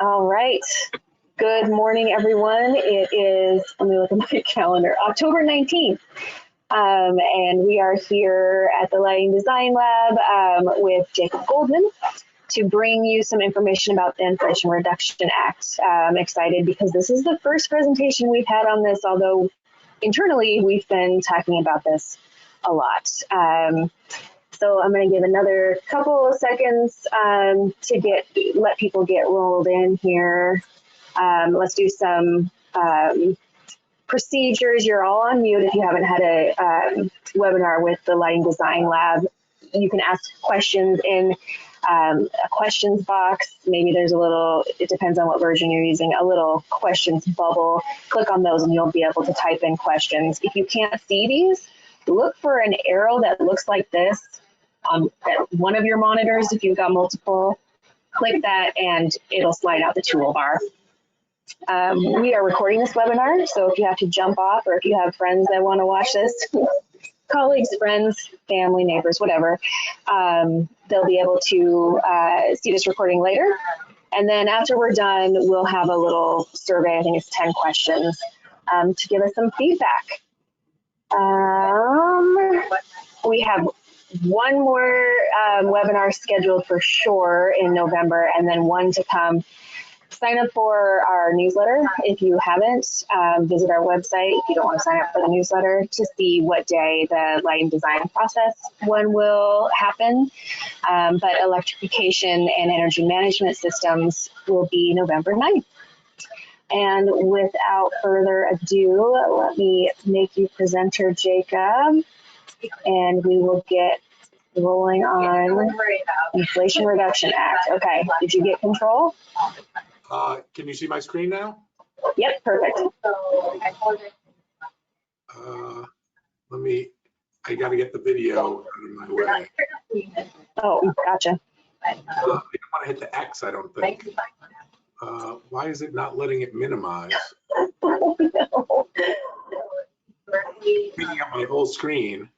All right. Good morning, everyone. It is, let me look at my calendar, October 19th. And we are here at the Lighting Design Lab with Jacob Goldman to bring you some information about the Inflation Reduction Act. I'm excited because this is the first presentation we've had on this, although internally we've been talking about this a lot. So I'm going to give another couple of seconds to let people get rolled in here. Let's do some procedures. You're all on mute if you haven't had a webinar with the Lighting Design Lab. You can ask questions in a questions box. Maybe there's a little, it depends on what version you're using, a little questions bubble. Click on those and you'll be able to type in questions. If you can't see these, look for an arrow that looks like this on one of your monitors. If you've got multiple, click that and it'll slide out the toolbar. We are recording this webinar, so if you have to jump off or if you have friends that want to watch this, colleagues, friends, family, neighbors, whatever, they'll be able to see this recording later. And then after we're done, we'll have a little survey, I think it's 10 questions, to give us some feedback. We have one more webinar scheduled for sure in November, and then one to come. Sign up for our newsletter if you haven't. Visit our website if you don't want to sign up for the newsletter to see what day the lighting design process one will happen. But electrification and energy management systems will be November 9th. And without further ado, let me make you presenter, Jacob, and we will get rolling on Inflation Reduction Act. Okay, did you get control? Can you see my screen now? Yep, perfect. I got to get the video out of my way. Oh, gotcha. I don't want to hit the X, I don't think. Why is it not letting it minimize? Oh, no. Picking up my whole screen.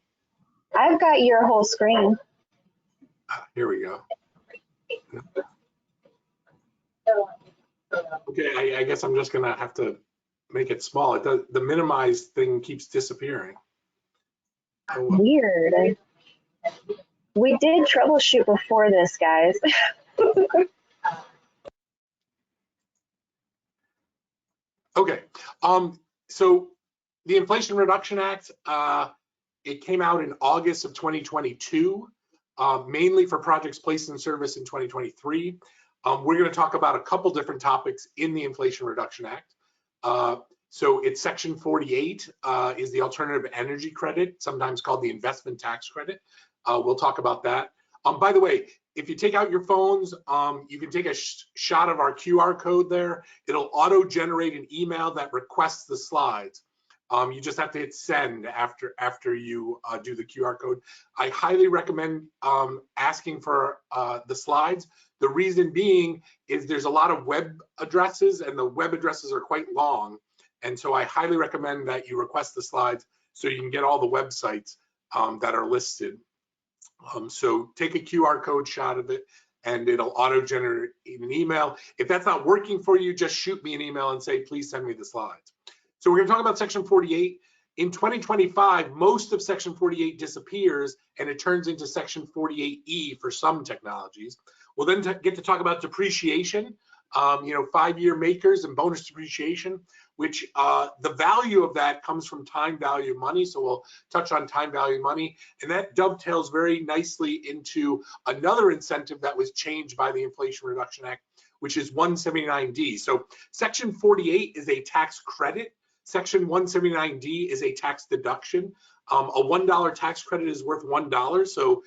I've got your whole screen. Here we go. Okay, I guess I'm just gonna have to make it small. It does, the minimize thing keeps disappearing. Oh, well. Weird. We did troubleshoot before this, guys. Okay, so the Inflation Reduction Act, it came out in August of 2022, mainly for projects placed in service in 2023. We're going to talk about a couple different topics in the Inflation Reduction Act. So it's Section 48 is the alternative energy credit, sometimes called the investment tax credit. We'll talk about that. By the way, if you take out your phones, you can take a shot of our QR code there. It'll auto-generate an email that requests the slides. You just have to hit send after you do the QR code. I highly recommend asking for the slides. The reason being is there's a lot of web addresses and the web addresses are quite long. And so I highly recommend that you request the slides so you can get all the websites that are listed. So take a QR code shot of it and it'll auto-generate an email. If that's not working for you, just shoot me an email and say, please send me the slides. So we're going to talk about Section 48. In 2025, most of Section 48 disappears and it turns into Section 48E for some technologies. We'll then get to talk about depreciation, 5-year makers and bonus depreciation, which the value of that comes from time value of money. So we'll touch on time value of money. And that dovetails very nicely into another incentive that was changed by the Inflation Reduction Act, which is 179D. So Section 48 is a tax credit. Section 179D is a tax deduction. A $1 tax credit is worth $1, so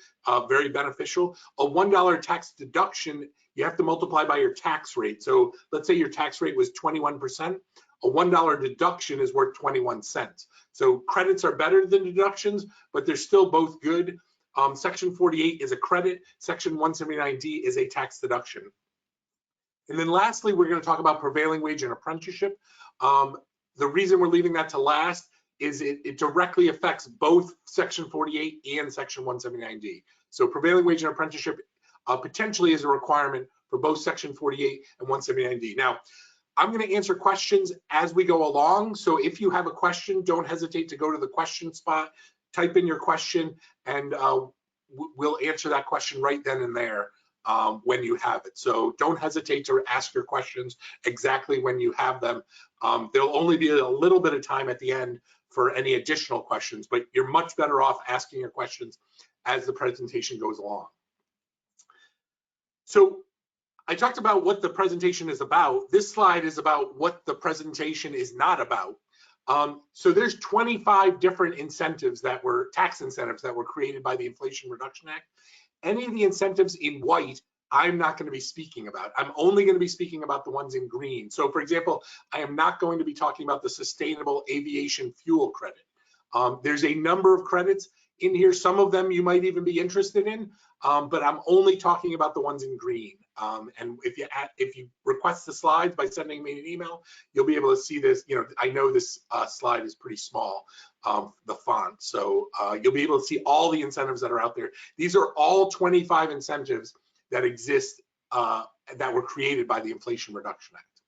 very beneficial. A $1 tax deduction, you have to multiply by your tax rate. So let's say your tax rate was 21%. A $1 deduction is worth 21 cents. So credits are better than deductions, but they're still both good. Section 48 is a credit. Section 179D is a tax deduction. And then lastly, we're going to talk about prevailing wage and apprenticeship. The reason we're leaving that to last is it directly affects both Section 48 and Section 179D. So prevailing wage and apprenticeship potentially is a requirement for both Section 48 and 179D. Now, I'm going to answer questions as we go along. So if you have a question, don't hesitate to go to the question spot, type in your question, and we'll answer that question right then and there when you have it. So don't hesitate to ask your questions exactly when you have them. There'll only be a little bit of time at the end for any additional questions, but you're much better off asking your questions as the presentation goes along. So I talked about what the presentation is about. This slide is about what the presentation is not about. So there's 25 different incentives tax incentives that were created by the Inflation Reduction Act. Any of the incentives in white, I'm not going to be speaking about. I'm only going to be speaking about the ones in green. So for example, I am not going to be talking about the Sustainable Aviation Fuel Credit. There's a number of credits in here. Some of them you might even be interested in, but I'm only talking about the ones in green. And if you request the slides by sending me an email, you'll be able to see this. You know, I know this slide is pretty small, the font, so you'll be able to see all the incentives that are out there. These are all 25 incentives that exist that were created by the Inflation Reduction Act.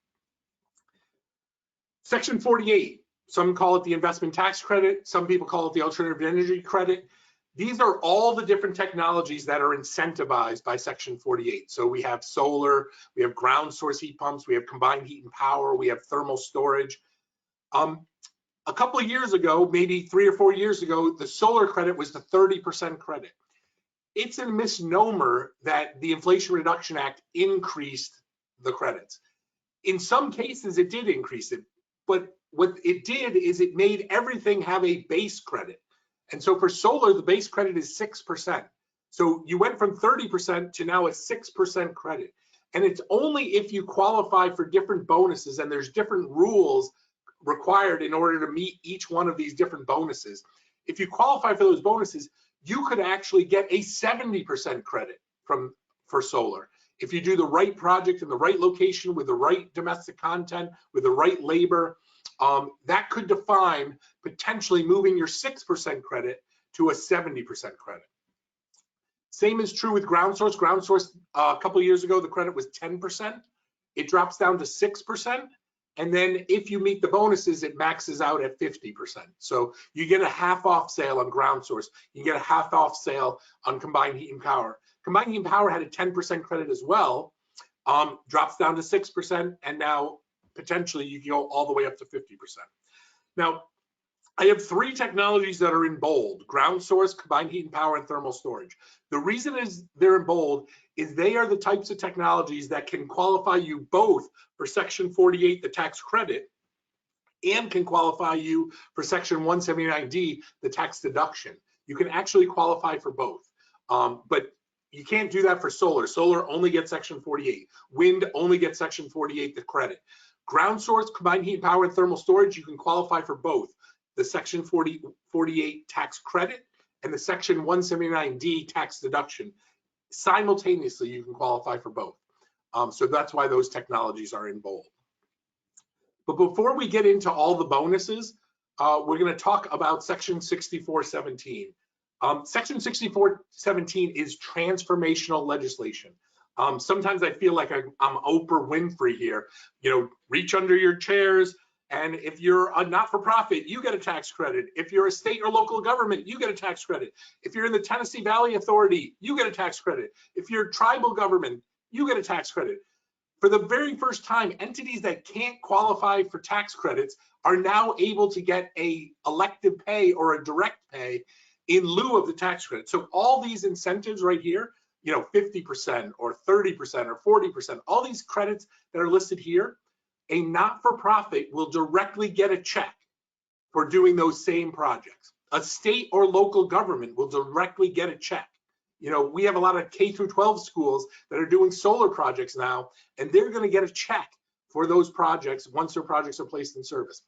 Section 48, some call it the investment tax credit, some people call it the alternative energy credit. These are all the different technologies that are incentivized by Section 48. So we have solar, we have ground source heat pumps, we have combined heat and power, we have thermal storage. A couple of years ago, maybe 3 or 4 years ago, the solar credit was the 30% credit. It's a misnomer that the Inflation Reduction Act increased the credits. In some cases, it did increase it, but what it did is it made everything have a base credit. And so for solar, the base credit is 6%. So you went from 30% to now a 6% credit. And it's only if you qualify for different bonuses, and there's different rules required in order to meet each one of these different bonuses. If you qualify for those bonuses, you could actually get a 70% credit for solar. If you do the right project in the right location with the right domestic content, with the right labor, that could define potentially moving your 6% credit to a 70% credit. Same is true with ground source. Ground source, a couple of years ago, the credit was 10%. It drops down to 6%. And then if you meet the bonuses, it maxes out at 50%. So you get a half off sale on ground source. You get a half off sale on combined heat and power. Combined heat and power had a 10% credit as well, drops down to 6%, and now potentially you can go all the way up to 50%. Now, I have 3 technologies that are in bold: ground source, combined heat and power, and thermal storage. The reason is they're in bold is they are the types of technologies that can qualify you both for Section 48, the tax credit, and can qualify you for Section 179D, the tax deduction. You can actually qualify for both, but you can't do that for solar. Solar only gets Section 48. Wind only gets Section 48, the credit. Ground source, combined heat and power, and thermal storage, you can qualify for both the Section 48 tax credit and the Section 179D tax deduction. Simultaneously, you can qualify for both. So that's why those technologies are in bold. But before we get into all the bonuses, we're going to talk about Section 6417. Section 6417 is transformational legislation. Sometimes I feel like I'm Oprah Winfrey here. You know, reach under your chairs, and if you're a not-for-profit, you get a tax credit. If you're a state or local government, you get a tax credit. If you're in the Tennessee Valley Authority, you get a tax credit. If you're tribal government, you get a tax credit. For the very first time, entities that can't qualify for tax credits are now able to get a elective pay or a direct pay in lieu of the tax credit. So all these incentives right here, you know, 50% or 30% or 40%, all these credits that are listed here, a not-for-profit will directly get a check for doing those same projects. A state or local government will directly get a check. You know, we have a lot of K through 12 schools that are doing solar projects now, and they're going to get a check for those projects once their projects are placed in service.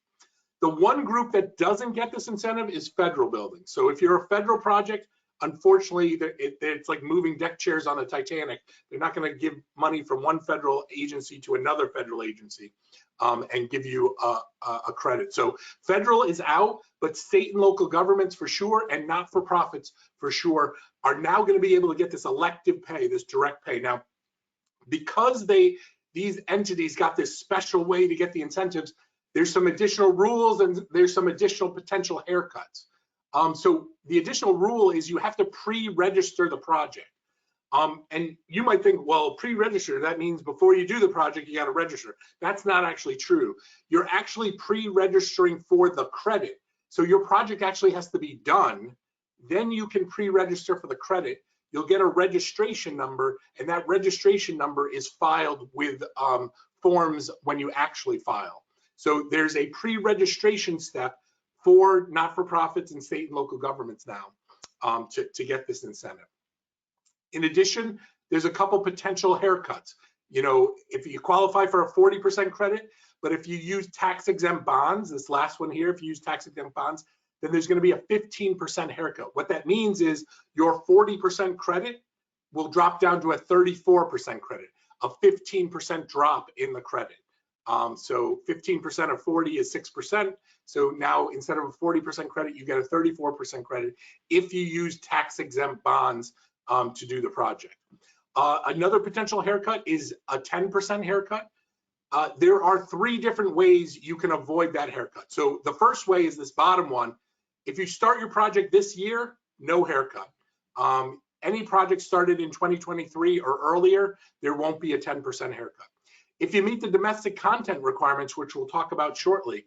The one group that doesn't get this incentive is federal buildings. So if you're a federal project, unfortunately, it's like moving deck chairs on a Titanic. They're not going to give money from one federal agency to another federal agency and give you a credit. So federal is out, but state and local governments for sure, and not-for-profits for sure, are now going to be able to get this elective pay, this direct pay. Now, because these entities got this special way to get the incentives, there's some additional rules and there's some additional potential haircuts. So the additional rule is you have to pre-register the project. And you might think, well, pre-register, that means before you do the project, you got to register. That's not actually true. You're actually pre-registering for the credit. So your project actually has to be done. Then you can pre-register for the credit. You'll get a registration number, and that registration number is filed with forms when you actually file. So there's a pre-registration step for not-for-profits and state and local governments now to get this incentive. In addition, there's a couple potential haircuts. You know, if you qualify for a 40% credit, but if you use tax-exempt bonds, this last one here, if you use tax-exempt bonds, then there's going to be a 15% haircut. What that means is your 40% credit will drop down to a 34% credit, a 15% drop in the credit. So 15% of 40 is 6%. So now instead of a 40% credit, you get a 34% credit if you use tax-exempt bonds to do the project. Another potential haircut is a 10% haircut. There are 3 different ways you can avoid that haircut. So the first way is this bottom one. If you start your project this year, no haircut. Any project started in 2023 or earlier, there won't be a 10% haircut. If you meet the domestic content requirements, which we'll talk about shortly,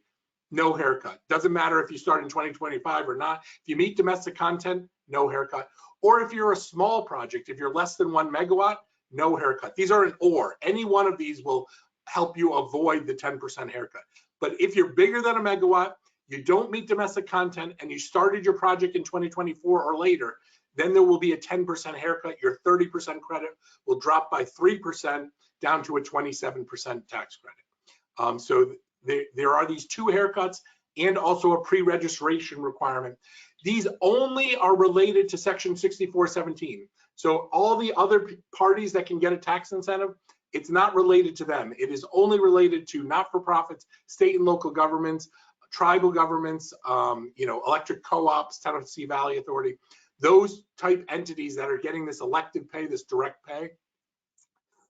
no haircut. Doesn't matter if you start in 2025 or not. If you meet domestic content, no haircut. Or if you're a small project, if you're less than 1 megawatt, no haircut. These are an or. Any one of these will help you avoid the 10% haircut. But if you're bigger than a megawatt, you don't meet domestic content, and you started your project in 2024 or later, then there will be a 10% haircut. Your 30% credit will drop by 3% down to a 27% tax credit. So there are these 2 haircuts and also a pre-registration requirement. These only are related to Section 6417. So all the other parties that can get a tax incentive, it's not related to them. It is only related to not-for-profits, state and local governments, tribal governments, you know, electric co-ops, Tennessee Valley Authority, those type entities that are getting this elected pay, this direct pay.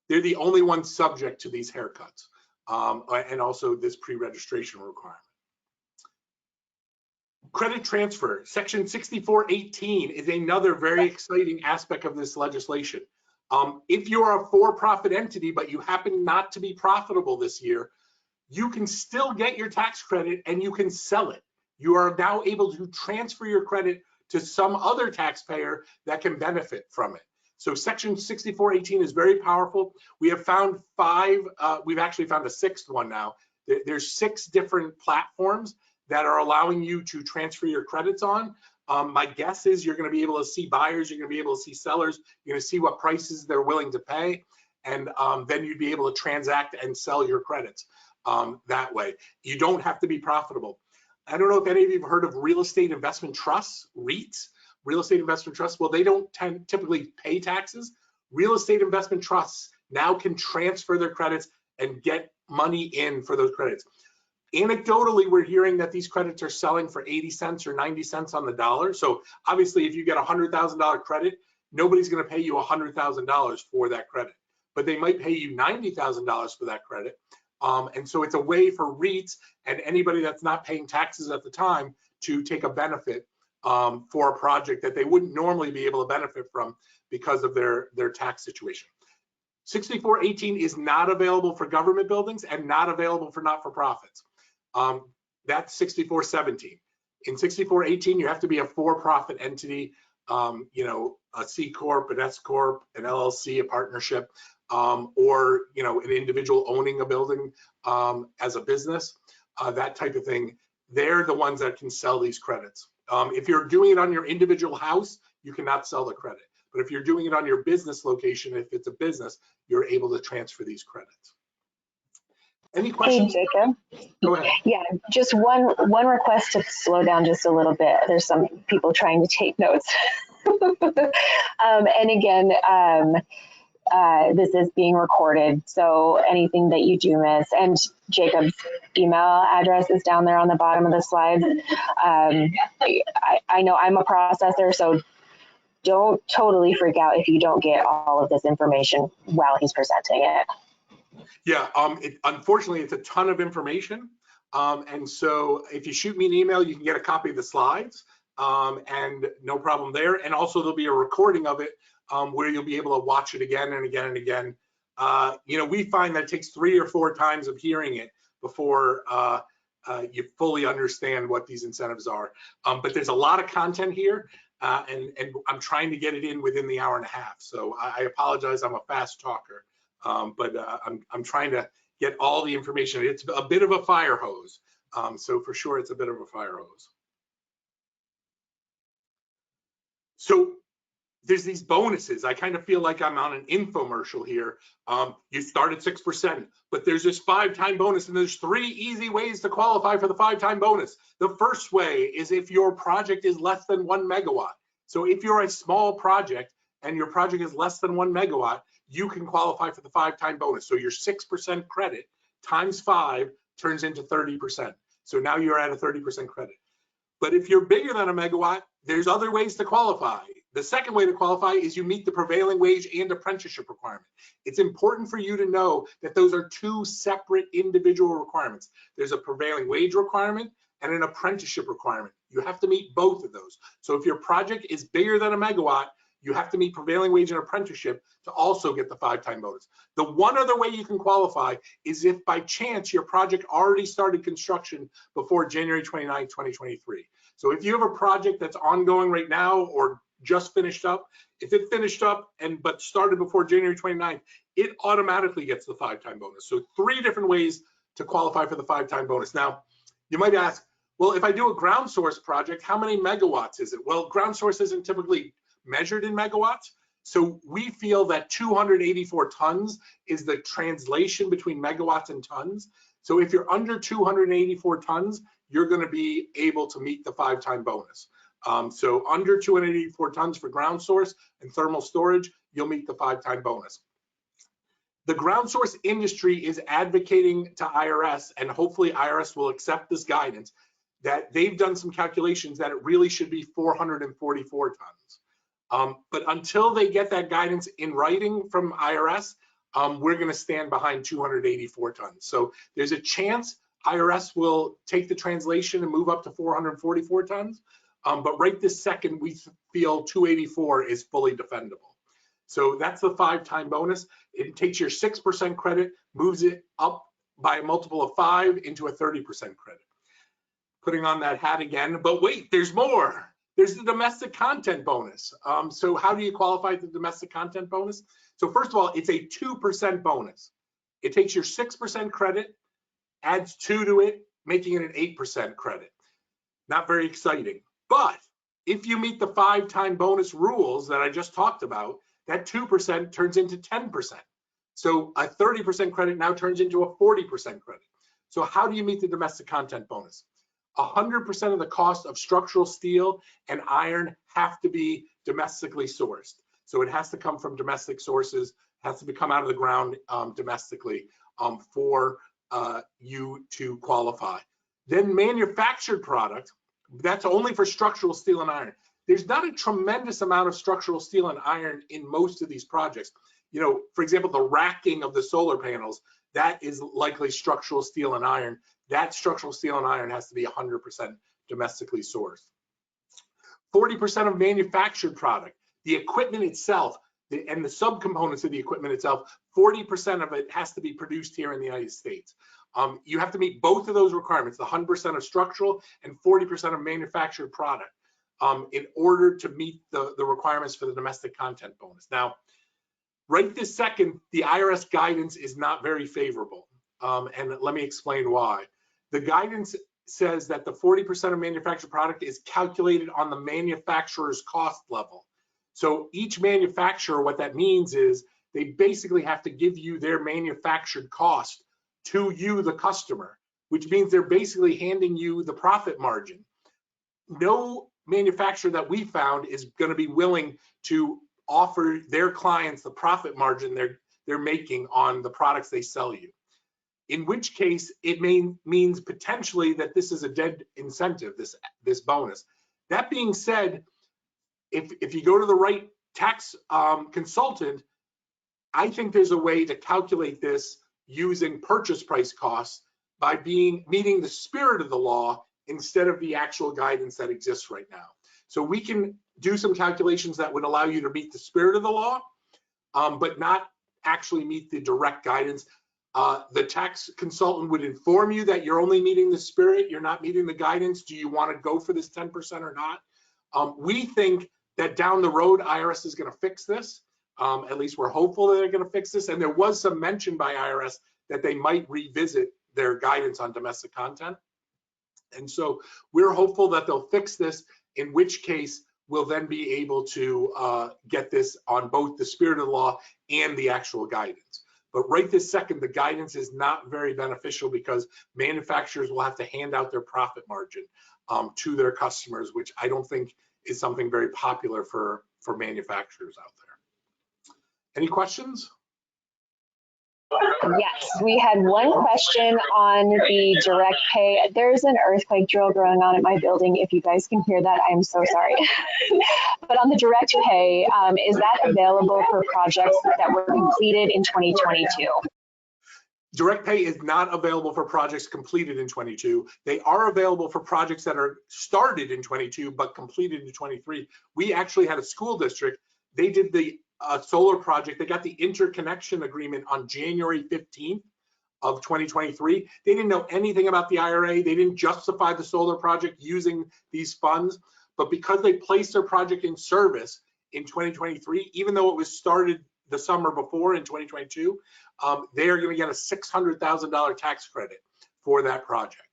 They're the only ones subject to these haircuts and also this pre-registration requirement. Credit transfer, Section 6418 is another very exciting aspect of this legislation. If you're a for-profit entity, but you happen not to be profitable this year, you can still get your tax credit and you can sell it. You are now able to transfer your credit to some other taxpayer that can benefit from it. So Section 6418 is very powerful. We have found 5, we've actually found a 6th one now. There's 6 different platforms that are allowing you to transfer your credits on. My guess is you're going to be able to see buyers, you're going to be able to see sellers, you're going to see what prices they're willing to pay, and then you'd be able to transact and sell your credits that way. You don't have to be profitable. I don't know if any of you have heard of real estate investment trusts, REITs, real estate investment trusts. Well, they don't typically pay taxes. Real estate investment trusts now can transfer their credits and get money in for those credits. Anecdotally, we're hearing that these credits are selling for 80 cents or 90 cents on the dollar. So obviously, if you get a $100,000 credit, nobody's going to pay you $100,000 for that credit, but they might pay you $90,000 for that credit. And so it's a way for REITs and anybody that's not paying taxes at the time to take a benefit for a project that they wouldn't normally be able to benefit from because of their tax situation. 6418 is not available for government buildings and not available for not-for-profits. That's 6417. In 6418, you have to be a for-profit entity, you know, a C Corp, an S Corp, an LLC, a partnership, or, you know, an individual owning a building as a business, that type of thing. They're the ones that can sell these credits. If you're doing it on your individual house, you cannot sell the credit. But if you're doing it on your business location, if it's a business, you're able to transfer these credits. Any questions? Hey, Jacob. Go ahead. Yeah, just one request to slow down just a little bit. There's some people trying to take notes. And again, this is being recorded, so anything that you do miss, and Jacob's email address is down there on the bottom of the slide. I know I'm a processor, so don't totally freak out if you don't get all of this information while he's presenting it. Yeah, unfortunately, it's a ton of information. And so if you shoot me an email, you can get a copy of the slides, and no problem there. And also there'll be a recording of it where you'll be able to watch it again and again and again. We find that it takes 3 or 4 times of hearing it before you fully understand what these incentives are. But there's a lot of content here, and I'm trying to get it in within the hour and a half. So I apologize, I'm a fast talker. But I'm trying to get all the information. It's a bit of a fire hose. So for sure, it's a bit of a fire hose. So there's these bonuses. I kind of feel like I'm on an infomercial here. You start at 6%, but there's this 5-time bonus, and there's 3 easy ways to qualify for the 5-time bonus. The first way is if your project is less than 1 megawatt. So if you're a small project and your project is less than 1 megawatt, you can qualify for the 5-time bonus. So your 6% credit times 5 turns into 30%. So now you're at a 30% credit. But if you're bigger than a megawatt, there's other ways to qualify. The second way to qualify is you meet the prevailing wage and apprenticeship requirement. It's important for you to know that those are 2 separate individual requirements. There's a prevailing wage requirement and an apprenticeship requirement. You have to meet both of those. So if your project is bigger than a megawatt, you have to meet prevailing wage and apprenticeship to also get the 5-time bonus. The one other way you can qualify is if by chance your project already started construction before January 29, 2023. So if you have a project that's ongoing right now or just finished up, if it finished up but started before January 29th, it automatically gets the 5-time bonus. So 3 different ways to qualify for the 5-time bonus. Now, you might ask, well, if I do a ground source project, how many megawatts is it? Well, ground source isn't typically measured in megawatts. So we feel that 284 tons is the translation between megawatts and tons. So if you're under 284 tons, you're going to be able to meet the 5-time bonus. So under 284 tons for ground source and thermal storage, you'll meet the 5-time bonus. The ground source industry is advocating to IRS, and hopefully IRS will accept this guidance, that they've done some calculations that it really should be 444 tons. But until they get that guidance in writing from IRS, we're going to stand behind 284 tons. So there's a chance IRS will take the translation and move up to 444 tons. But right this second, we feel 284 is fully defendable. So that's the 5-time bonus. It takes your 6% credit, moves it up by a multiple of 5 into a 30% credit. Putting on that hat again, but wait, there's more. There's the domestic content bonus. So how do you qualify for the domestic content bonus? So first of all, it's a 2% bonus. It takes your 6% credit, adds 2 to it, making it an 8% credit. Not very exciting. But if you meet the 5-time bonus rules that I just talked about, that 2% turns into 10%. So a 30% credit now turns into a 40% credit. So how do you meet the domestic content bonus? 100% of the cost of structural steel and iron have to be domestically sourced. So it has to come from domestic sources, has to come out of the ground domestically for you to qualify. Then manufactured product, that's only for structural steel and iron. There's not a tremendous amount of structural steel and iron in most of these projects. For example, the racking of the solar panels, that is likely structural steel and iron. That structural steel and iron has to be 100% domestically sourced. 40% of manufactured product, the equipment itself, and the subcomponents of the equipment itself, 40% of it has to be produced here in the United States. You have to meet both of those requirements, the 100% of structural and 40% of manufactured product, in order to meet the requirements for the domestic content bonus. Now, right this second, the IRS guidance is not very favorable, and let me explain why. The guidance says that the 40% of manufactured product is calculated on the manufacturer's cost level. So each manufacturer, what that means is they basically have to give you their manufactured cost to you, the customer, which means they're basically handing you the profit margin. No manufacturer that we found is going to be willing to offer their clients the profit margin they're making on the products they sell you. In which case, it means potentially that this is a dead incentive, this bonus. That being said, if you go to the right tax consultant, I think there's a way to calculate this using purchase price costs by meeting the spirit of the law instead of the actual guidance that exists right now. So we can do some calculations that would allow you to meet the spirit of the law, but not actually meet the direct guidance. The tax consultant would inform you that you're only meeting the spirit, you're not meeting the guidance. Do you want to go for this 10% or not? We think that down the road, IRS is going to fix this. At least we're hopeful that they're going to fix this. And there was some mention by IRS that they might revisit their guidance on domestic content. And so we're hopeful that they'll fix this, in which case we'll then be able to get this on both the spirit of the law and the actual guidance. But right this second, the guidance is not very beneficial because manufacturers will have to hand out their profit margin to their customers, which I don't think is something very popular for manufacturers out there. Any questions? Yes, we had one question on the direct pay. There's an earthquake drill going on at my building. If you guys can hear that, I'm so sorry. But on the direct pay, is that available for projects that were completed in 2022? Direct pay is not available for projects completed in 22. They are available for projects that are started in 22 but completed in 23. We actually had a school district. They did the solar project. They got the interconnection agreement on January 15th of 2023. They didn't know anything about the IRA. They didn't justify the solar project using these funds. But because they placed their project in service in 2023, even though it was started the summer before in 2022, they are going to get a $600,000 tax credit for that project.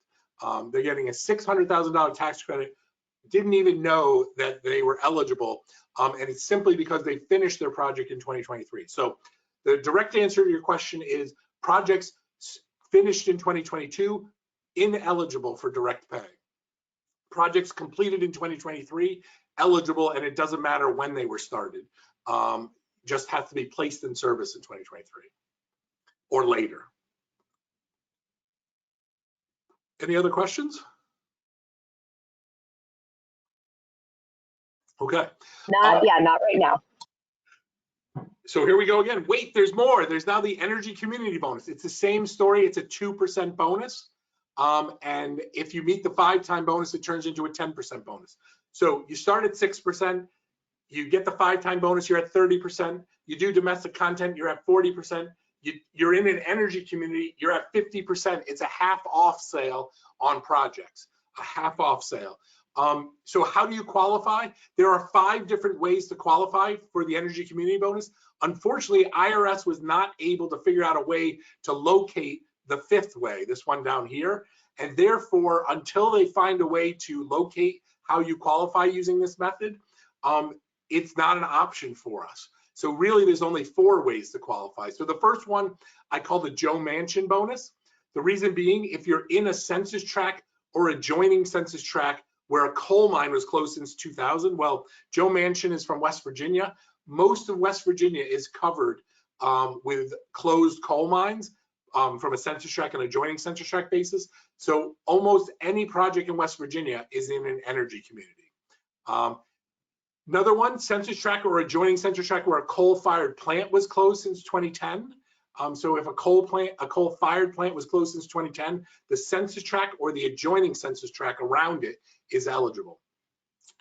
They're getting a $600,000 tax credit. Didn't even know that they were eligible, and it's simply because they finished their project in 2023. So the direct answer to your question is projects finished in 2022 ineligible for direct pay. Projects completed in 2023 eligible, and it doesn't matter when they were started. Just have to be placed in service in 2023 or later. Any other questions? Okay. Not right now. So here we go again. Wait, there's more. There's now the energy community bonus. It's the same story. It's a 2% bonus. And if you meet the 5-time bonus, it turns into a 10% bonus. So you start at 6%. You get the 5-time bonus, you're at 30%. You do domestic content, you're at 40%. You're in an energy community, you're at 50%. It's a half off sale on projects, a half off sale. So how do you qualify? There are 5 different ways to qualify for the energy community bonus. Unfortunately, IRS was not able to figure out a way to locate the 5th way, this one down here. And therefore, until they find a way to locate how you qualify using this method, it's not an option for us. So really, there's only 4 ways to qualify. So the first one I call the Joe Manchin bonus. The reason being, if you're in a census tract or adjoining census tract where a coal mine was closed since 2000, well, Joe Manchin is from West Virginia. Most of West Virginia is covered with closed coal mines from a census tract and adjoining census tract basis. So almost any project in West Virginia is in an energy community. Another one, census tract or adjoining census tract where a coal-fired plant was closed since 2010. So if a coal-fired plant was closed since 2010, the census tract or the adjoining census tract around it is eligible.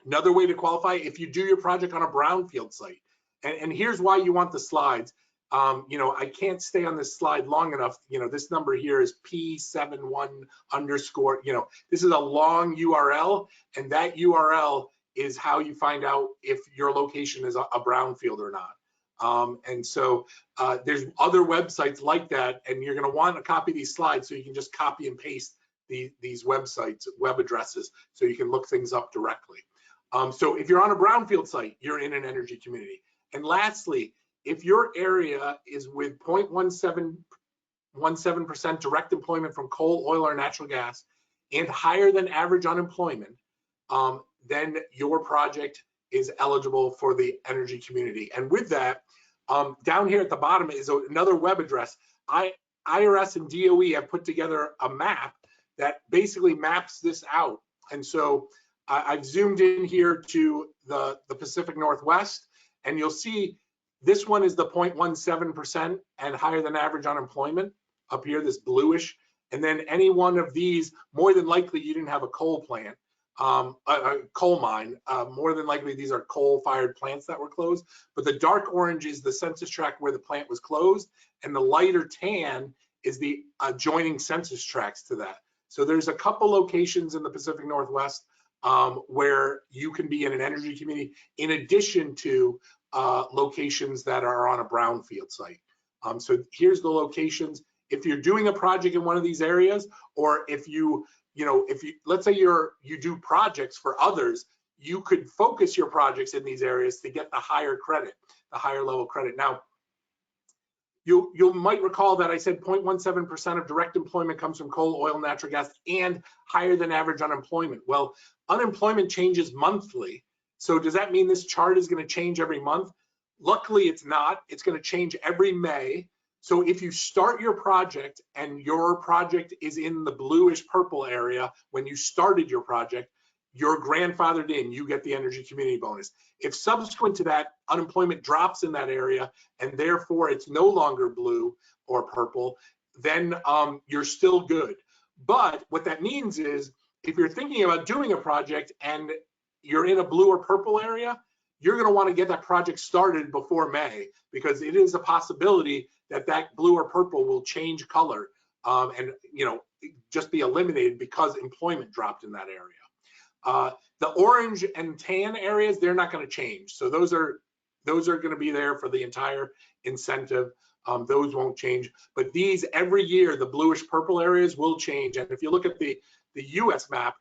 Another way to qualify, if you do your project on a brownfield site, and here's why you want the slides. I can't stay on this slide long enough. This number here is P71 underscore. This is a long URL, and that URL is how you find out if your location is a brownfield or not. And so there's other websites like that, and you're going to want to copy these slides so you can just copy and paste these websites, web addresses, so you can look things up directly. So if you're on a brownfield site, you're in an energy community. And lastly, if your area is with 0.17% direct employment from coal, oil, or natural gas, and higher than average unemployment, then your project is eligible for the energy community. And with that, down here at the bottom is another web address. IRS and DOE have put together a map that basically maps this out. And so I've zoomed in here to the Pacific Northwest, and you'll see this one is the 0.17% and higher than average unemployment up here, this bluish. And then any one of these, more than likely you didn't have a coal plant, a coal mine. More than likely these are coal-fired plants that were closed. But the dark orange is the census tract where the plant was closed, and the lighter tan is the adjoining census tracts to that. So there's a couple locations in the Pacific Northwest where you can be in an energy community in addition to locations that are on a brownfield site. So here's the locations. If you're doing a project in one of these areas, or if you let's say you do projects for others, you could focus your projects in these areas to get the higher credit, the higher level credit. Now, you might recall that I said 0.17% of direct employment comes from coal, oil, natural gas, and higher than average unemployment. Well, unemployment changes monthly. So does that mean this chart is going to change every month? Luckily, it's not. It's going to change every May. So if you start your project and your project is in the bluish purple area when you started your project, you're grandfathered in, you get the energy community bonus. If subsequent to that, unemployment drops in that area and therefore it's no longer blue or purple, then you're still good. But what that means is if you're thinking about doing a project and you're in a blue or purple area, you're going to want to get that project started before May, because it is a possibility that that blue or purple will change color and just be eliminated because employment dropped in that area. The orange and tan areas, they're not going to change. So those are going to be there for the entire incentive. Those won't change. But these, every year, the bluish purple areas will change. And if you look at the US map,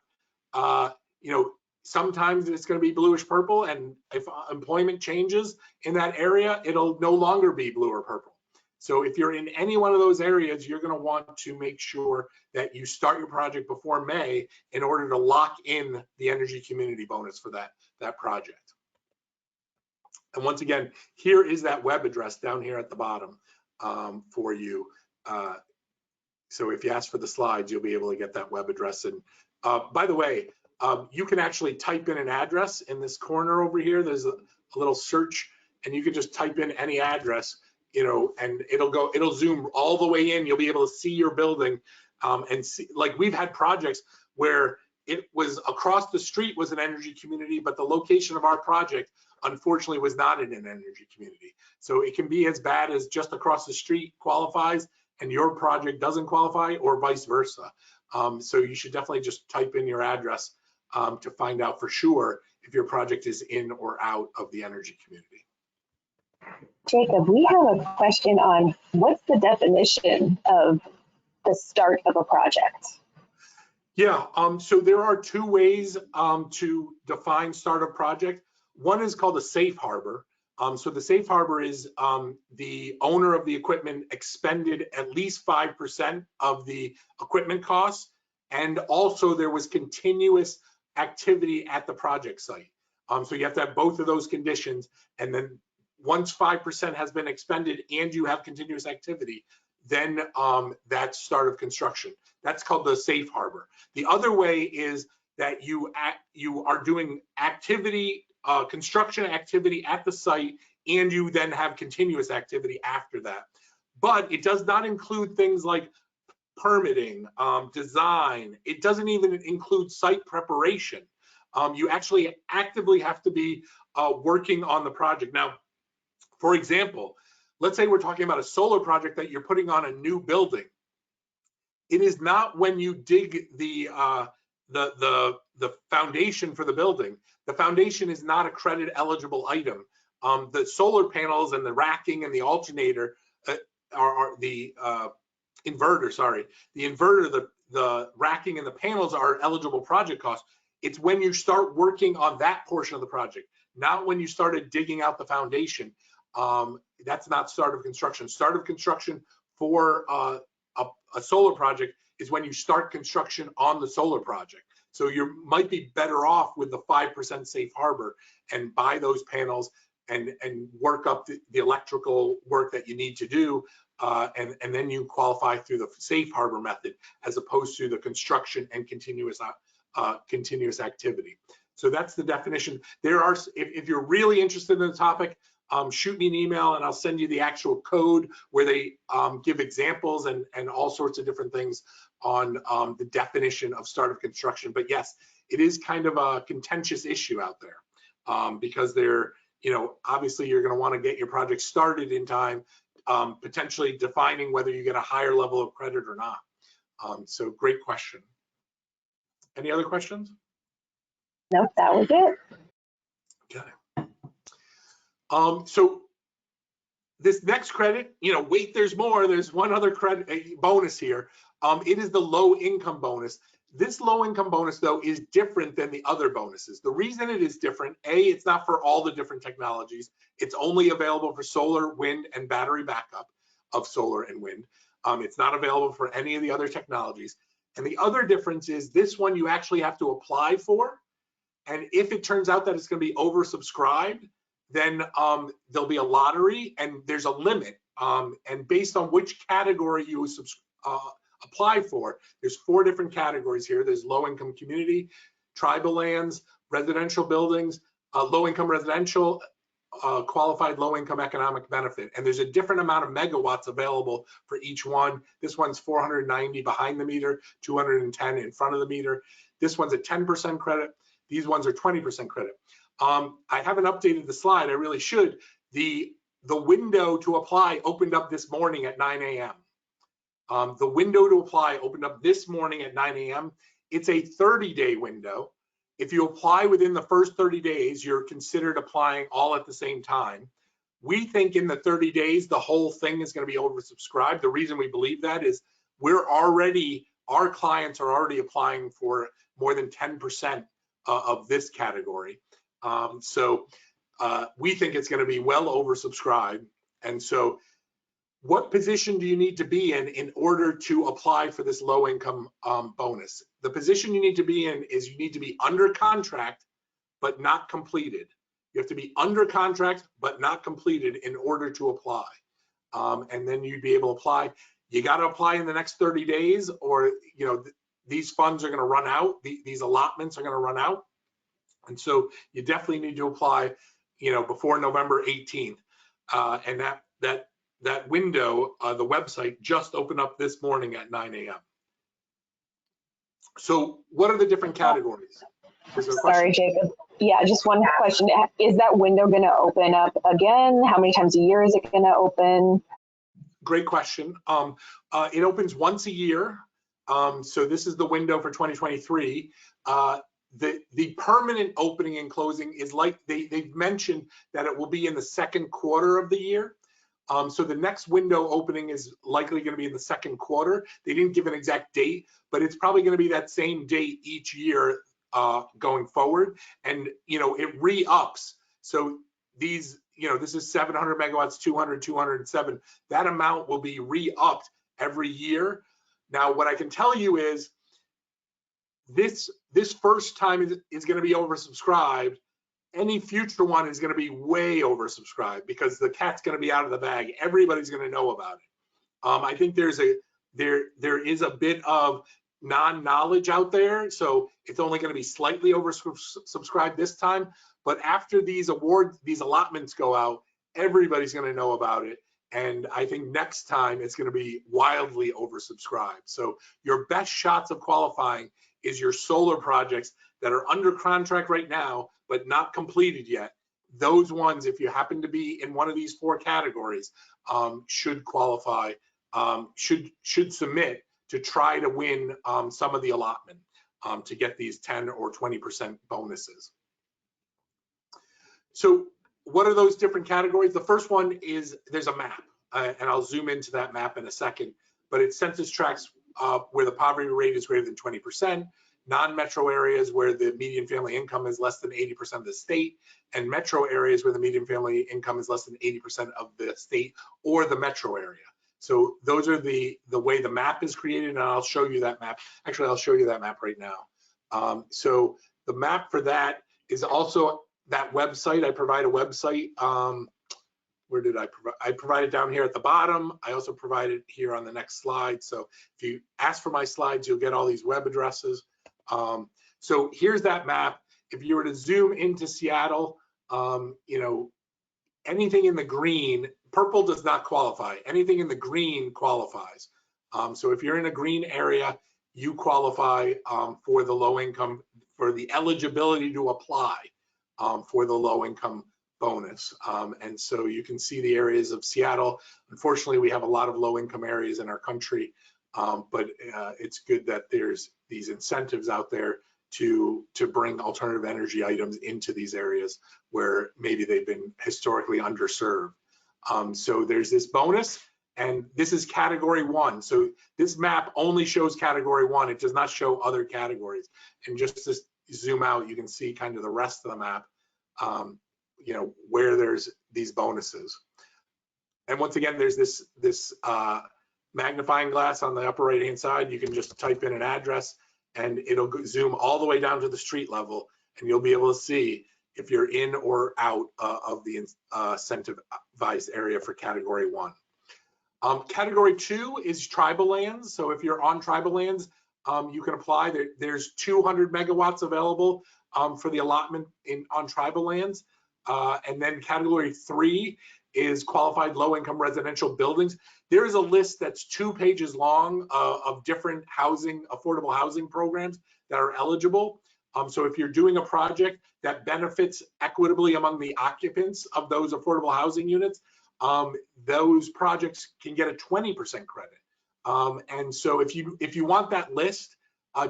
sometimes it's going to be bluish purple, and if employment changes in that area, it'll no longer be blue or purple. So if you're in any one of those areas, you're going to want to make sure that you start your project before May in order to lock in the energy community bonus for that project. And once again, here is that web address down here at the bottom for you. So if you ask for the slides, you'll be able to get that web address. And by the way, you can actually type in an address in this corner over here. There's a little search, and you can just type in any address, and it'll zoom all the way in. You'll be able to see your building and see, like we've had projects where it was across the street was an energy community, but the location of our project, unfortunately, was not in an energy community. So it can be as bad as just across the street qualifies and your project doesn't qualify, or vice versa. So you should definitely just type in your address to find out for sure if your project is in or out of the energy community. Jacob, we have a question on what's the definition of the start of a project? Yeah, so there are two ways to define start a project. One is called a safe harbor. So the safe harbor is the owner of the equipment expended at least 5% of the equipment costs, and also there was continuous activity at the project site. So you have to have both of those conditions, and then once 5% has been expended and you have continuous activity, then that's start of construction. That's called the safe harbor. The other way is that you are doing activity, construction activity at the site, and you then have continuous activity after that. But it does not include things like permitting, design. It doesn't even include site preparation. You actually actively have to be working on the project. Now, for example, let's say we're talking about a solar project that you're putting on a new building. It is not when you dig the foundation for the building. The foundation is not a credit eligible item. The solar panels and the racking and the alternator are the inverter, sorry. The inverter, the racking and the panels are eligible project costs. It's when you start working on that portion of the project, not when you started digging out the foundation. That's not start of construction. Start of construction for a solar project is when you start construction on the solar project. So you might be better off with the 5% safe harbor and buy those panels and work up the electrical work that you need to do, and then you qualify through the safe harbor method as opposed to the construction and continuous continuous activity. So that's the definition. There are, if you're really interested in the topic, shoot me an email and I'll send you the actual code where they give examples and all sorts of different things on the definition of start of construction. But yes, it is kind of a contentious issue out there because they're, obviously you're going to want to get your project started in time, potentially defining whether you get a higher level of credit or not. So great question. Any other questions? Nope, that was it. Okay. So this next credit, wait, there's more. There's one other credit bonus here. It is the low income bonus. This low income bonus, though, is different than the other bonuses. The reason it is different, A, it's not for all the different technologies. It's only available for solar, wind, and battery backup of solar and wind. It's not available for any of the other technologies. And the other difference is this one you actually have to apply for. And if it turns out that it's going to be oversubscribed, then there'll be a lottery and there's a limit. And based on which category you apply for, there's 4 different categories here. There's low income community, tribal lands, residential buildings, low income residential, qualified low income economic benefit. And there's a different amount of megawatts available for each one. This one's 490 behind the meter, 210 in front of the meter. This one's a 10% credit. These ones are 20% credit. I haven't updated the slide. I really should. The window to apply opened up this morning at 9 a.m. The window to apply opened up this morning at 9 a.m. It's a 30-day window. If you apply within the first 30 days, you're considered applying all at the same time. We think in the 30 days, the whole thing is going to be oversubscribed. The reason we believe that is our clients are already applying for more than 10% of this category. So we think it's going to be well oversubscribed. And so what position do you need to be in order to apply for this low income bonus? The position you need to be in is you need to be under contract, but not completed. You have to be under contract, but not completed in order to apply. And then you'd be able to apply. You got to apply in the next 30 days or, these funds are going to run out. These allotments are going to run out. And so you definitely need to apply, before November 18th. And that window, the website just opened up this morning at 9 a.m. So what are the different categories? Sorry, Jacob. Yeah, just one question. Is that window going to open up again? How many times a year is it going to open? Great question. It opens once a year. So this is the window for 2023. The permanent opening and closing is like they've mentioned that it will be in the second quarter of the year. So the next window opening is likely going to be in the second quarter. They didn't give an exact date, but it's probably going to be that same date each year going forward. And, it re-ups. So these, this is 700 megawatts, 200, 207. That amount will be re-upped every year. Now, what I can tell you is this first time is going to be oversubscribed. Any future one is going to be way oversubscribed because the cat's going to be out of the bag. Everybody's going to know about it. I think there is a bit of non-knowledge out there, so it's only going to be slightly oversubscribed this time. But after these allotments go out, everybody's going to know about it. And I think next time it's going to be wildly oversubscribed. So your best shots of qualifying is your solar projects that are under contract right now, but not completed yet. Those ones, if you happen to be in one of these 4 categories, should qualify, should submit to try to win some of the allotment to get these 10 or 20% bonuses. So what are those different categories? The first one is there's a map, and I'll zoom into that map in a second, but it's census tracts where the poverty rate is greater than 20%, non-metro areas where the median family income is less than 80% of the state, and metro areas where the median family income is less than 80% of the state or the metro area. So those are the way the map is created, and I'll show you that map. Actually, I'll show you that map right now. So the map for that is also that website. I provide a website. Where did I provide? I provide it down here at the bottom. I also provide it here on the next slide. So if you ask for my slides, you'll get all these web addresses. So here's that map. If you were to zoom into Seattle, anything in the green, purple does not qualify. Anything in the green qualifies. So if you're in a green area, you qualify for the low income, for the eligibility to apply for the low income bonus. And so you can see the areas of Seattle. Unfortunately, we have a lot of low income areas in our country, but it's good that there's these incentives out there to bring alternative energy items into these areas where maybe they've been historically underserved. So there's this bonus, and this is category 1. So this map only shows category 1. It does not show other categories. And just to zoom out, you can see kind of the rest of the map, where there's these bonuses. And once again, there's this magnifying glass on the upper right-hand side. You can just type in an address, and it'll zoom all the way down to the street level, and you'll be able to see if you're in or out of the incentivized area for category 1. Category 2 is tribal lands. So if you're on tribal lands, you can apply. There's 200 megawatts available for the allotment on tribal lands. And then category 3 is qualified low-income residential buildings. There is a list that's 2 pages long of different affordable housing programs that are eligible. So if you're doing a project that benefits equitably among the occupants of those affordable housing units, those projects can get a 20% credit. And so if you want that list,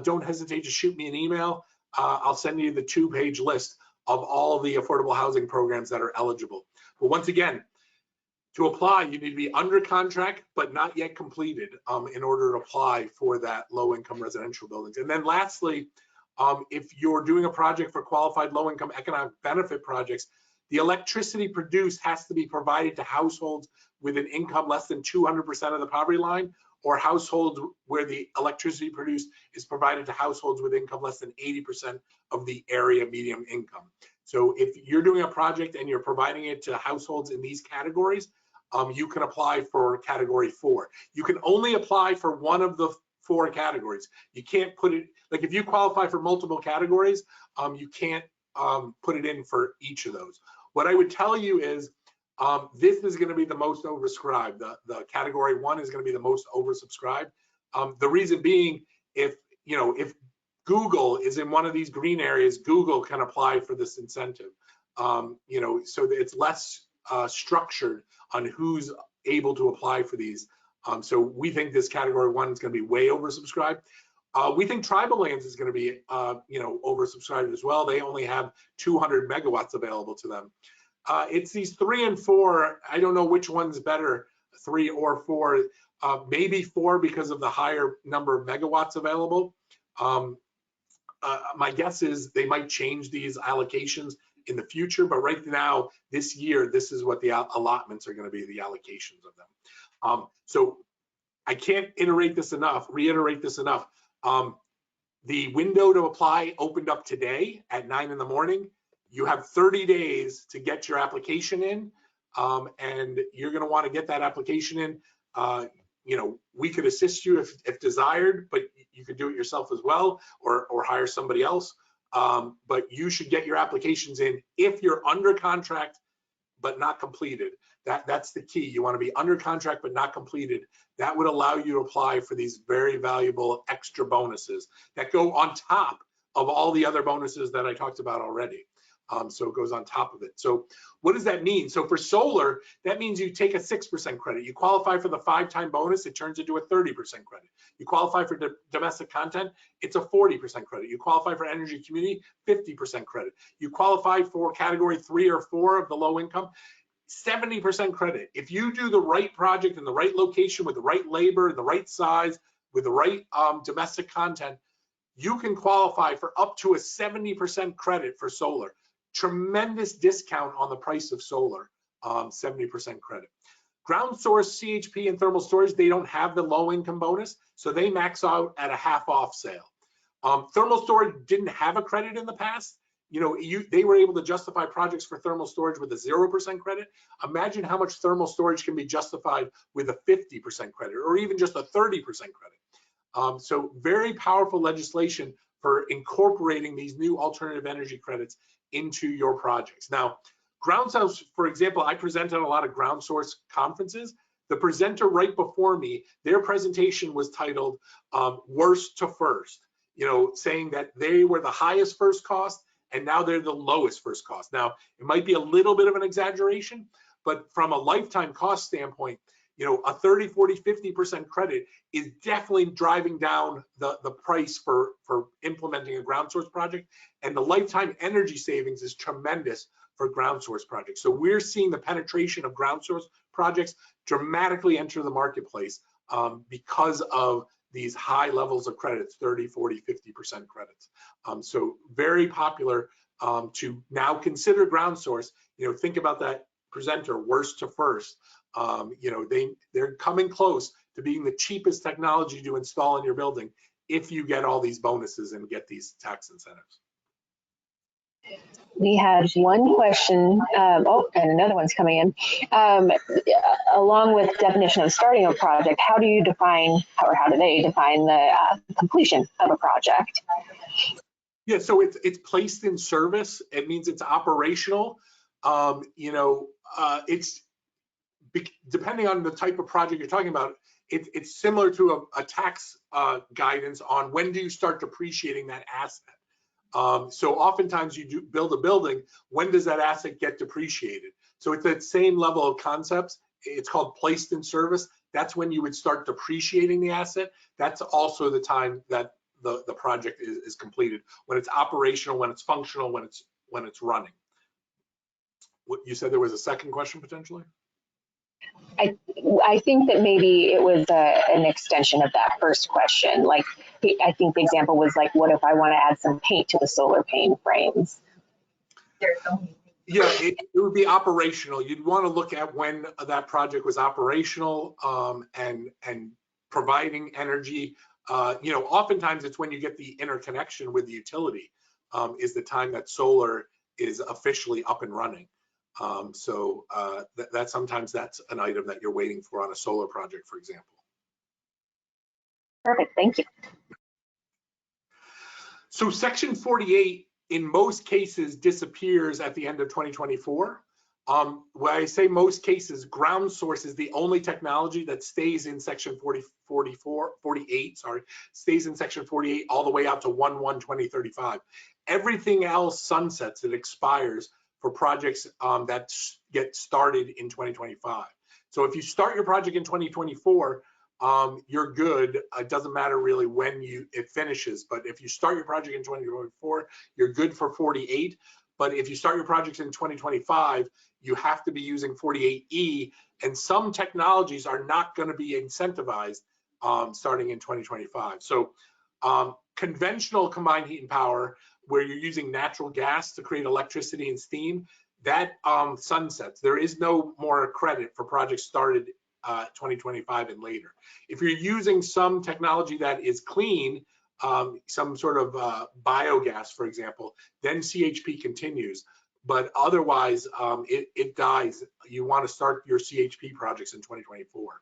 don't hesitate to shoot me an email. I'll send you the 2-page list of all of the affordable housing programs that are eligible. But once again, to apply, you need to be under contract but not yet completed in order to apply for that low-income residential buildings. And then lastly, if you're doing a project for qualified low-income economic benefit projects, the electricity produced has to be provided to households with an income less than 200% of the poverty line, or households where the electricity produced is provided to households with income less than 80% of the area median income. So if you're doing a project and you're providing it to households in these categories, you can apply for category 4. You can only apply for one of the 4 categories. You can't put it, like if you qualify for multiple categories, you can't put it in for each of those. What I would tell you is this is going to be the most oversubscribed. The category 1 is going to be the most oversubscribed. The reason being, if Google is in one of these green areas, Google can apply for this incentive. So that it's less structured on who's able to apply for these. So we think this category 1 is going to be way oversubscribed. We think tribal lands is going to be, oversubscribed as well. They only have 200 megawatts available to them. It's these 3 and 4. I don't know which one's better, 3 or 4. Maybe 4 because of the higher number of megawatts available. My guess is they might change these allocations in the future, but right now, this year, this is what the allotments are going to be, the allocations of them. So I can't reiterate this enough. The window to apply opened up today at 9 in the morning. You have 30 days to get your application in, and you're going to want to get that application in. We could assist you if desired, but you could do it yourself as well, or hire somebody else. But you should get your applications in if you're under contract but not completed. That's the key. You want to be under contract but not completed. That would allow you to apply for these very valuable extra bonuses that go on top of all the other bonuses that I talked about already. So it goes on top of it. So what does that mean? So for solar, that means you take a 6% credit. You qualify for the 5-time bonus, it turns into a 30% credit. You qualify for domestic content, it's a 40% credit. You qualify for energy community, 50% credit. You qualify for category 3 or 4 of the low income, 70% credit. If you do the right project in the right location with the right labor, the right size, with the right domestic content, you can qualify for up to a 70% credit for solar. Tremendous discount on the price of solar, 70% credit. Ground source, CHP, and thermal storage, they don't have the low income bonus, so they max out at a half off sale. Thermal storage didn't have a credit in the past. They were able to justify projects for thermal storage with a 0% credit. Imagine how much thermal storage can be justified with a 50% credit, or even just a 30% credit. So very powerful legislation for incorporating these new alternative energy credits into your projects. Now, ground source, for example, I present at a lot of ground source conferences. The presenter right before me, their presentation was titled worst to first, saying that they were the highest first cost and now they're the lowest first cost. Now, it might be a little bit of an exaggeration, but from a lifetime cost standpoint, a 30, 40, 50% credit is definitely driving down the price for implementing a ground source project. And the lifetime energy savings is tremendous for ground source projects. So we're seeing the penetration of ground source projects dramatically enter the marketplace because of these high levels of credits, 30, 40, 50% credits. So very popular to now consider ground source. Think about that presenter, worst to first. They're coming close to being the cheapest technology to install in your building if you get all these bonuses and get these tax incentives. We have one question, and another one's coming in. Along with definition of starting a project, how do you define, or how do they define the completion of a project? Yeah, so it's placed in service. It means it's operational. It's depending on the type of project you're talking about. It's similar to a tax guidance on when do you start depreciating that asset. So oftentimes you do build a building, when does that asset get depreciated? So it's that same level of concepts. It's called placed in service. That's when you would start depreciating the asset. That's also the time that the project is completed, when it's operational, when it's functional, when it's running. You said there was a second question potentially? I think that maybe it was an extension of that first question. Like, I think the example was like, what if I want to add some paint to the solar pane frames? Yeah, it would be operational. You'd want to look at when that project was operational and providing energy. Oftentimes it's when you get the interconnection with the utility is the time that solar is officially up and running. That sometimes that's an item that you're waiting for on a solar project, for example. Perfect, thank you. So Section 48 in most cases disappears at the end of 2024. When I say most cases, ground source is the only technology that stays in Section 48, stays in Section 48 all the way out to 1/1/2035. Everything else sunsets, it expires for projects that get started in 2025. So if you start your project in 2024, you're good. It doesn't matter really when it finishes, but if you start your project in 2024, you're good for 48. But if you start your projects in 2025, you have to be using 48E, and some technologies are not going to be incentivized starting in 2025. So conventional combined heat and power, where you're using natural gas to create electricity and steam, that sunsets. There is no more credit for projects started 2025 and later. If you're using some technology that is clean, some sort of biogas, for example, then CHP continues. But otherwise, it dies. You want to start your CHP projects in 2024.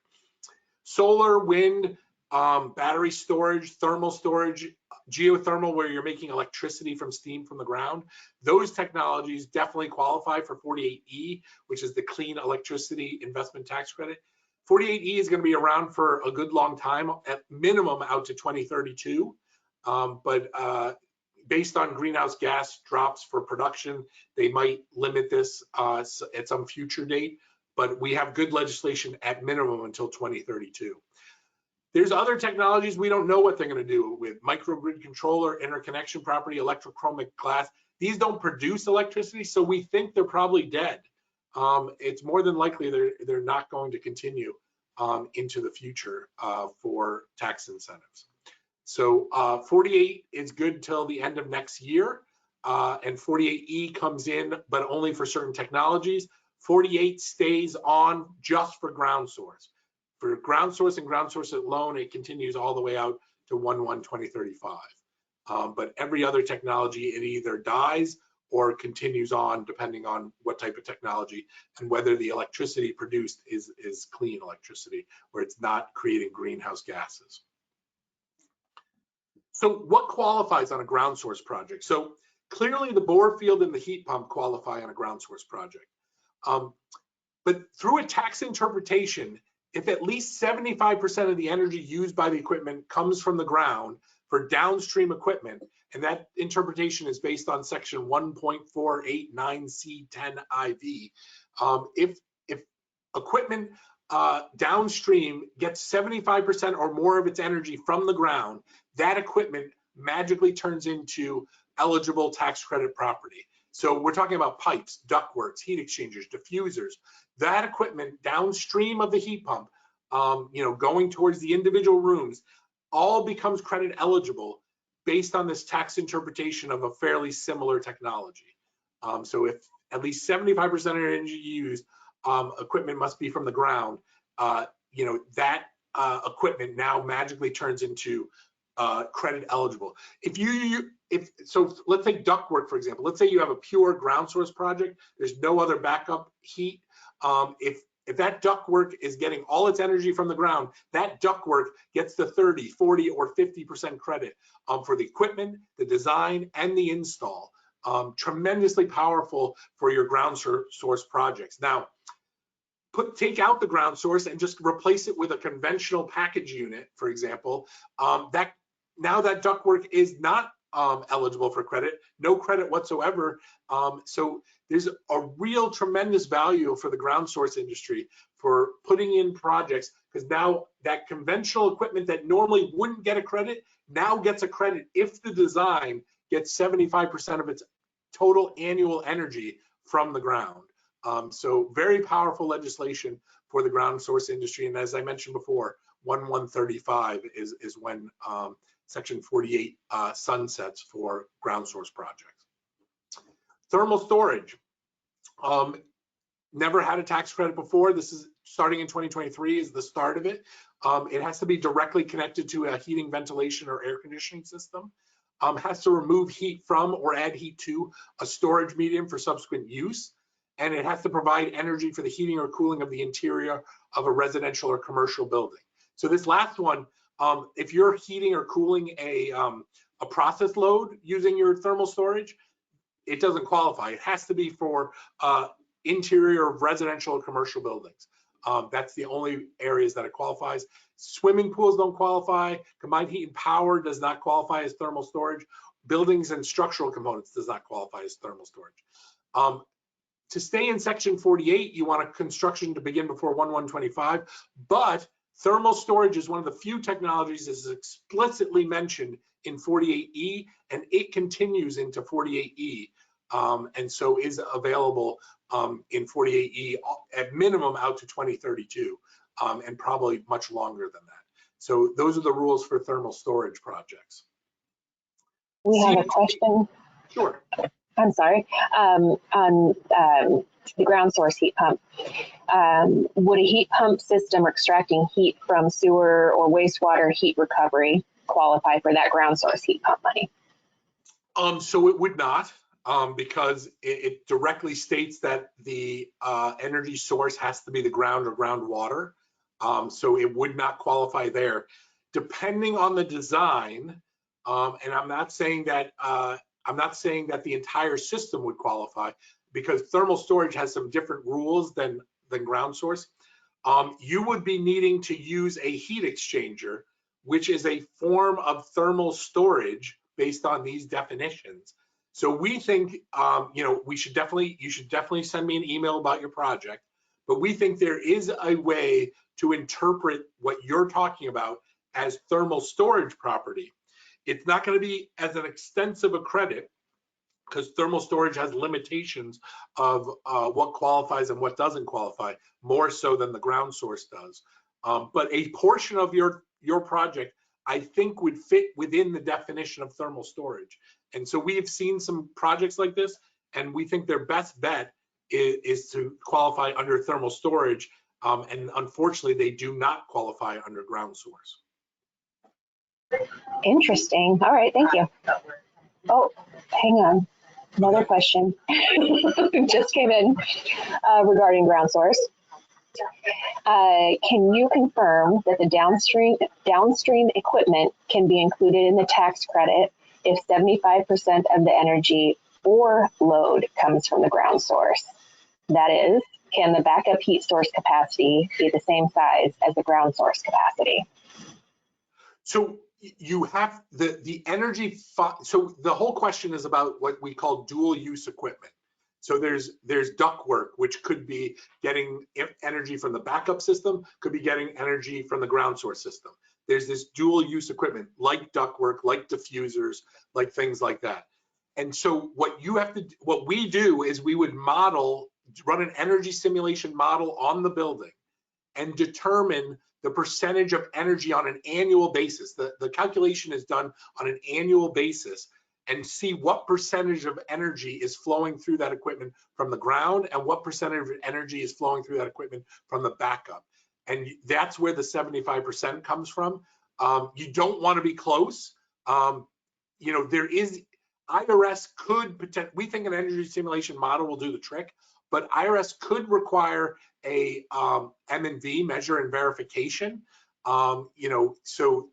Solar, wind, battery storage, thermal storage, geothermal, where you're making electricity from steam from the ground, those technologies definitely qualify for 48E, which is the Clean Electricity Investment Tax Credit. 48E is going to be around for a good long time, at minimum out to 2032. But based on greenhouse gas drops for production, they might limit this at some future date. But we have good legislation at minimum until 2032. There's other technologies we don't know what they're going to do with microgrid controller, interconnection property, electrochromic glass. These don't produce electricity, so we think they're probably dead. It's more than likely they're not going to continue into the future for tax incentives. So 48 is good till the end of next year, and 48E comes in, but only for certain technologies. 48 stays on just for ground source. For ground source and ground source alone, it continues all the way out to 1/1/2035. But every other technology, it either dies or continues on depending on what type of technology and whether the electricity produced is clean electricity, where it's not creating greenhouse gases. So what qualifies on a ground source project? So clearly the bore field and the heat pump qualify on a ground source project. But through a tax interpretation, if at least 75% of the energy used by the equipment comes from the ground for downstream equipment, and that interpretation is based on section 1.489C10IV, if equipment downstream gets 75% or more of its energy from the ground, that equipment magically turns into eligible tax credit property. So we're talking about pipes, ductworks, heat exchangers, diffusers. That equipment downstream of the heat pump, going towards the individual rooms, all becomes credit eligible based on this tax interpretation of a fairly similar technology. So if at least 75% of energy used, equipment must be from the ground, that equipment now magically turns into credit eligible. So let's take ductwork, for example. Let's say you have a pure ground source project. There's no other backup heat. If that ductwork is getting all its energy from the ground, that ductwork gets the 30, 40, or 50% credit for the equipment, the design, and the install. Tremendously powerful for your ground source projects. Now, take out the ground source and just replace it with a conventional package unit, for example. Now that ductwork is not eligible for credit, no credit whatsoever. So there's a real tremendous value for the ground source industry for putting in projects, because now that conventional equipment that normally wouldn't get a credit now gets a credit if the design gets 75% of its total annual energy from the ground. So very powerful legislation for the ground source industry. And as I mentioned before, 1135 is when Section 48 sunsets for ground source projects. Thermal storage. Never had a tax credit before. This is starting in 2023 is the start of it. It has to be directly connected to a heating, ventilation, or air conditioning system. Has to remove heat from or add heat to a storage medium for subsequent use. And it has to provide energy for the heating or cooling of the interior of a residential or commercial building. So this last one, if you're heating or cooling a process load using your thermal storage, it doesn't qualify. It has to be for interior of residential or commercial buildings. That's the only areas that it qualifies. Swimming pools don't qualify. Combined heat and power does not qualify as thermal storage. Buildings and structural components does not qualify as thermal storage. To stay in Section 48, you want a construction to begin before 1125, but thermal storage is one of the few technologies that is explicitly mentioned in 48E, and it continues into 48E, and so is available in 48E at minimum out to 2032, and probably much longer than that. So those are the rules for thermal storage projects. We have a question. Sure. I'm sorry, on the ground source heat pump. Would a heat pump system extracting heat from sewer or wastewater heat recovery qualify for that ground source heat pump money? So it would not, because it directly states that the energy source has to be the ground or groundwater. So it would not qualify there. Depending on the design, and I'm not saying that the entire system would qualify, because thermal storage has some different rules than ground source. You would be needing to use a heat exchanger, which is a form of thermal storage based on these definitions. So we think, you should definitely send me an email about your project, but we think there is a way to interpret what you're talking about as thermal storage property. It's not going to be as an extensive a credit, because thermal storage has limitations of what qualifies and what doesn't qualify, more so than the ground source does. But a portion of your project, I think, would fit within the definition of thermal storage. And so we have seen some projects like this, and we think their best bet is to qualify under thermal storage. And unfortunately, they do not qualify under ground source. Interesting. All right, thank you. Oh, hang on. Another question just came in regarding ground source. Can you confirm that the downstream equipment can be included in the tax credit if 75% of the energy or load comes from the ground source? That is, can the backup heat source capacity be the same size as the ground source capacity? So you have the energy. So the whole question is about what we call dual use equipment. So there's ductwork, which could be getting energy from the backup system, could be getting energy from the ground source system. There's this dual use equipment like ductwork, like diffusers, like things like that. And so what we do is we would run an energy simulation model on the building and determine the percentage of energy on an annual basis. The calculation is done on an annual basis, and see what percentage of energy is flowing through that equipment from the ground and what percentage of energy is flowing through that equipment from the backup. And that's where the 75% comes from. You don't want to be close. There is, IRS could potentially, we think an energy simulation model will do the trick, but IRS could require a M&V, measure and verification. So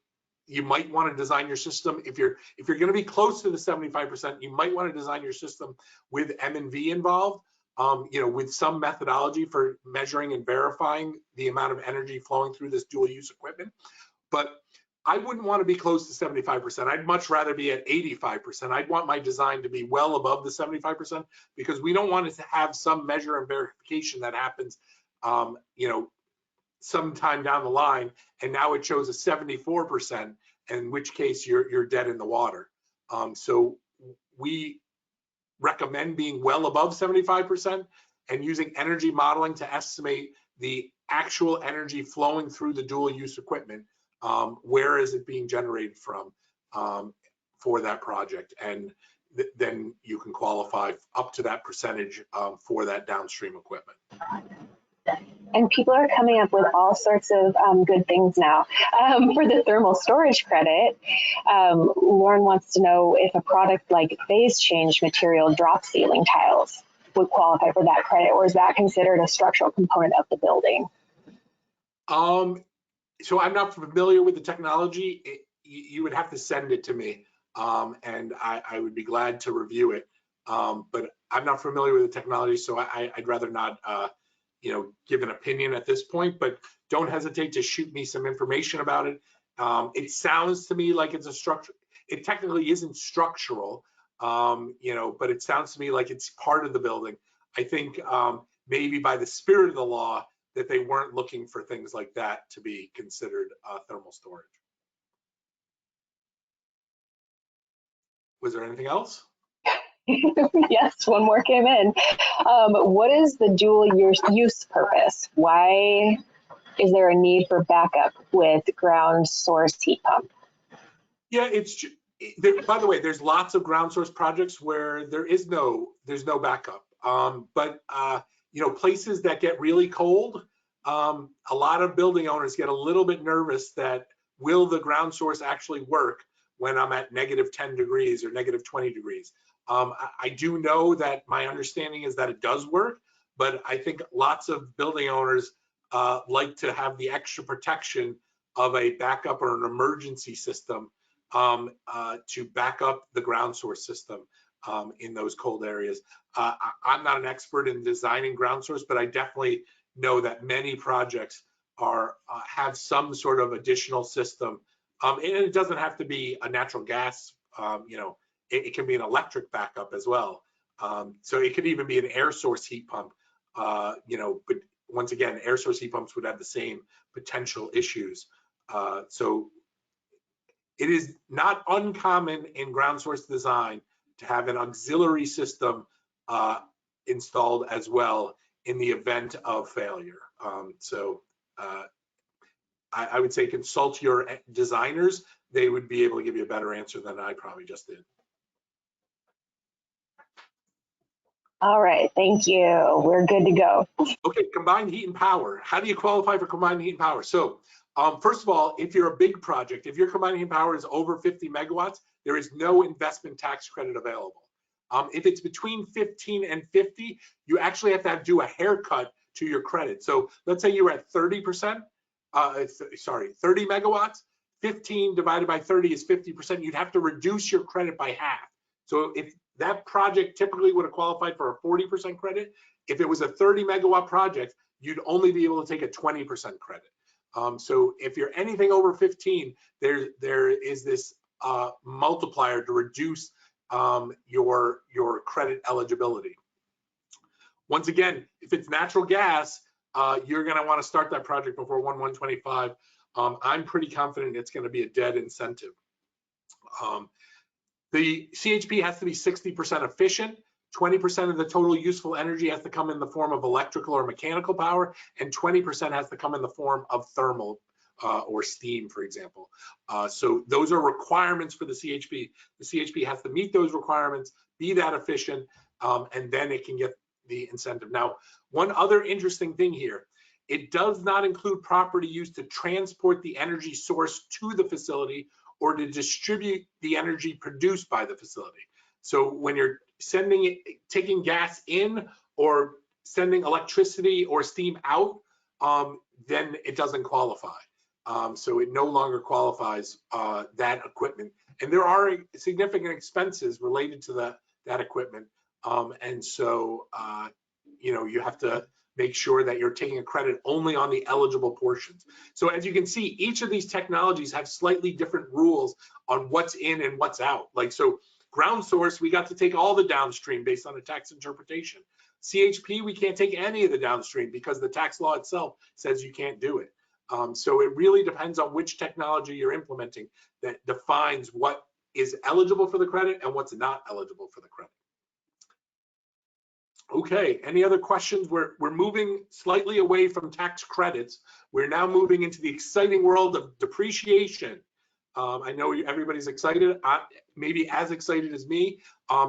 you might want to design your system, if you're going to be close to the 75%, you might want to design your system with M&V involved, with some methodology for measuring and verifying the amount of energy flowing through this dual use equipment. But I wouldn't want to be close to 75%. I'd much rather be at 85%. I'd want my design to be well above the 75% because we don't want it to have some measure and verification that happens, sometime down the line, and now it shows a 74%, in which case you're dead in the water. So we recommend being well above 75% and using energy modeling to estimate the actual energy flowing through the dual use equipment. Where is it being generated from for that project? And then you can qualify up to that percentage for that downstream equipment. And people are coming up with all sorts of good things now. For the thermal storage credit, Lauren wants to know if a product like phase change material drop ceiling tiles would qualify for that credit, or is that considered a structural component of the building? So I'm not familiar with the technology. You would have to send it to me, and I would be glad to review it. But I'm not familiar with the technology, so I'd rather not give an opinion at this point, but don't hesitate to shoot me some information about it. It sounds to me like it's a structure. It technically isn't structural, but it sounds to me like it's part of the building. I think maybe by the spirit of the law that they weren't looking for things like that to be considered thermal storage. Was there anything else? Yes, one more came in. What is the dual use purpose? Why is there a need for backup with ground source heat pump? Yeah, by the way, there's lots of ground source projects where there's no backup. But places that get really cold, a lot of building owners get a little bit nervous that will the ground source actually work when I'm at -10 degrees or -20 degrees. I do know that my understanding is that it does work, but I think lots of building owners like to have the extra protection of a backup or an emergency system to back up the ground source system in those cold areas. I'm not an expert in designing ground source, but I definitely know that many projects have some sort of additional system. And it doesn't have to be a natural gas, it can be an electric backup as well. So it could even be an air source heat pump, but once again, air source heat pumps would have the same potential issues. So it is not uncommon in ground source design to have an auxiliary system installed as well in the event of failure. I would say consult your designers. They would be able to give you a better answer than I probably just did. All right, thank you. We're good to go. Okay, combined heat and power. How do you qualify for combined heat and power? So first of all, if you're a big project, if your combined heat and power is over 50 megawatts, there is no investment tax credit available. If it's between 15 and 50, you actually have to do a haircut to your credit. So let's say you were at 30%, 30 megawatts, 15 divided by 30 is 50%. You'd have to reduce your credit by half. So if that project typically would have qualified for a 40% credit, if it was a 30 megawatt project, you'd only be able to take a 20% credit. So if you're anything over 15, there is this multiplier to reduce your credit eligibility. Once again, if it's natural gas, you're going to want to start that project before 1/1/25. I'm pretty confident it's going to be a dead incentive. The CHP has to be 60% efficient. 20% of the total useful energy has to come in the form of electrical or mechanical power, and 20% has to come in the form of thermal or steam, for example. So those are requirements for the CHP. The CHP has to meet those requirements, be that efficient, and then it can get the incentive. Now, one other interesting thing here, it does not include property used to transport the energy source to the facility or to distribute the energy produced by the facility. So when you're taking gas in or sending electricity or steam out, then it doesn't qualify. So it no longer qualifies that equipment. And there are significant expenses related to that equipment. And so, you have to make sure that you're taking a credit only on the eligible portions. So as you can see, each of these technologies have slightly different rules on what's in and what's out. Like, so ground source, we got to take all the downstream based on the tax interpretation. CHP, we can't take any of the downstream because the tax law itself says you can't do it. So it really depends on which technology you're implementing that defines what is eligible for the credit and what's not eligible for the credit. Okay, any other questions? We're moving slightly away from tax credits. We're now moving into the exciting world of depreciation. I know everybody's excited, maybe as excited as me,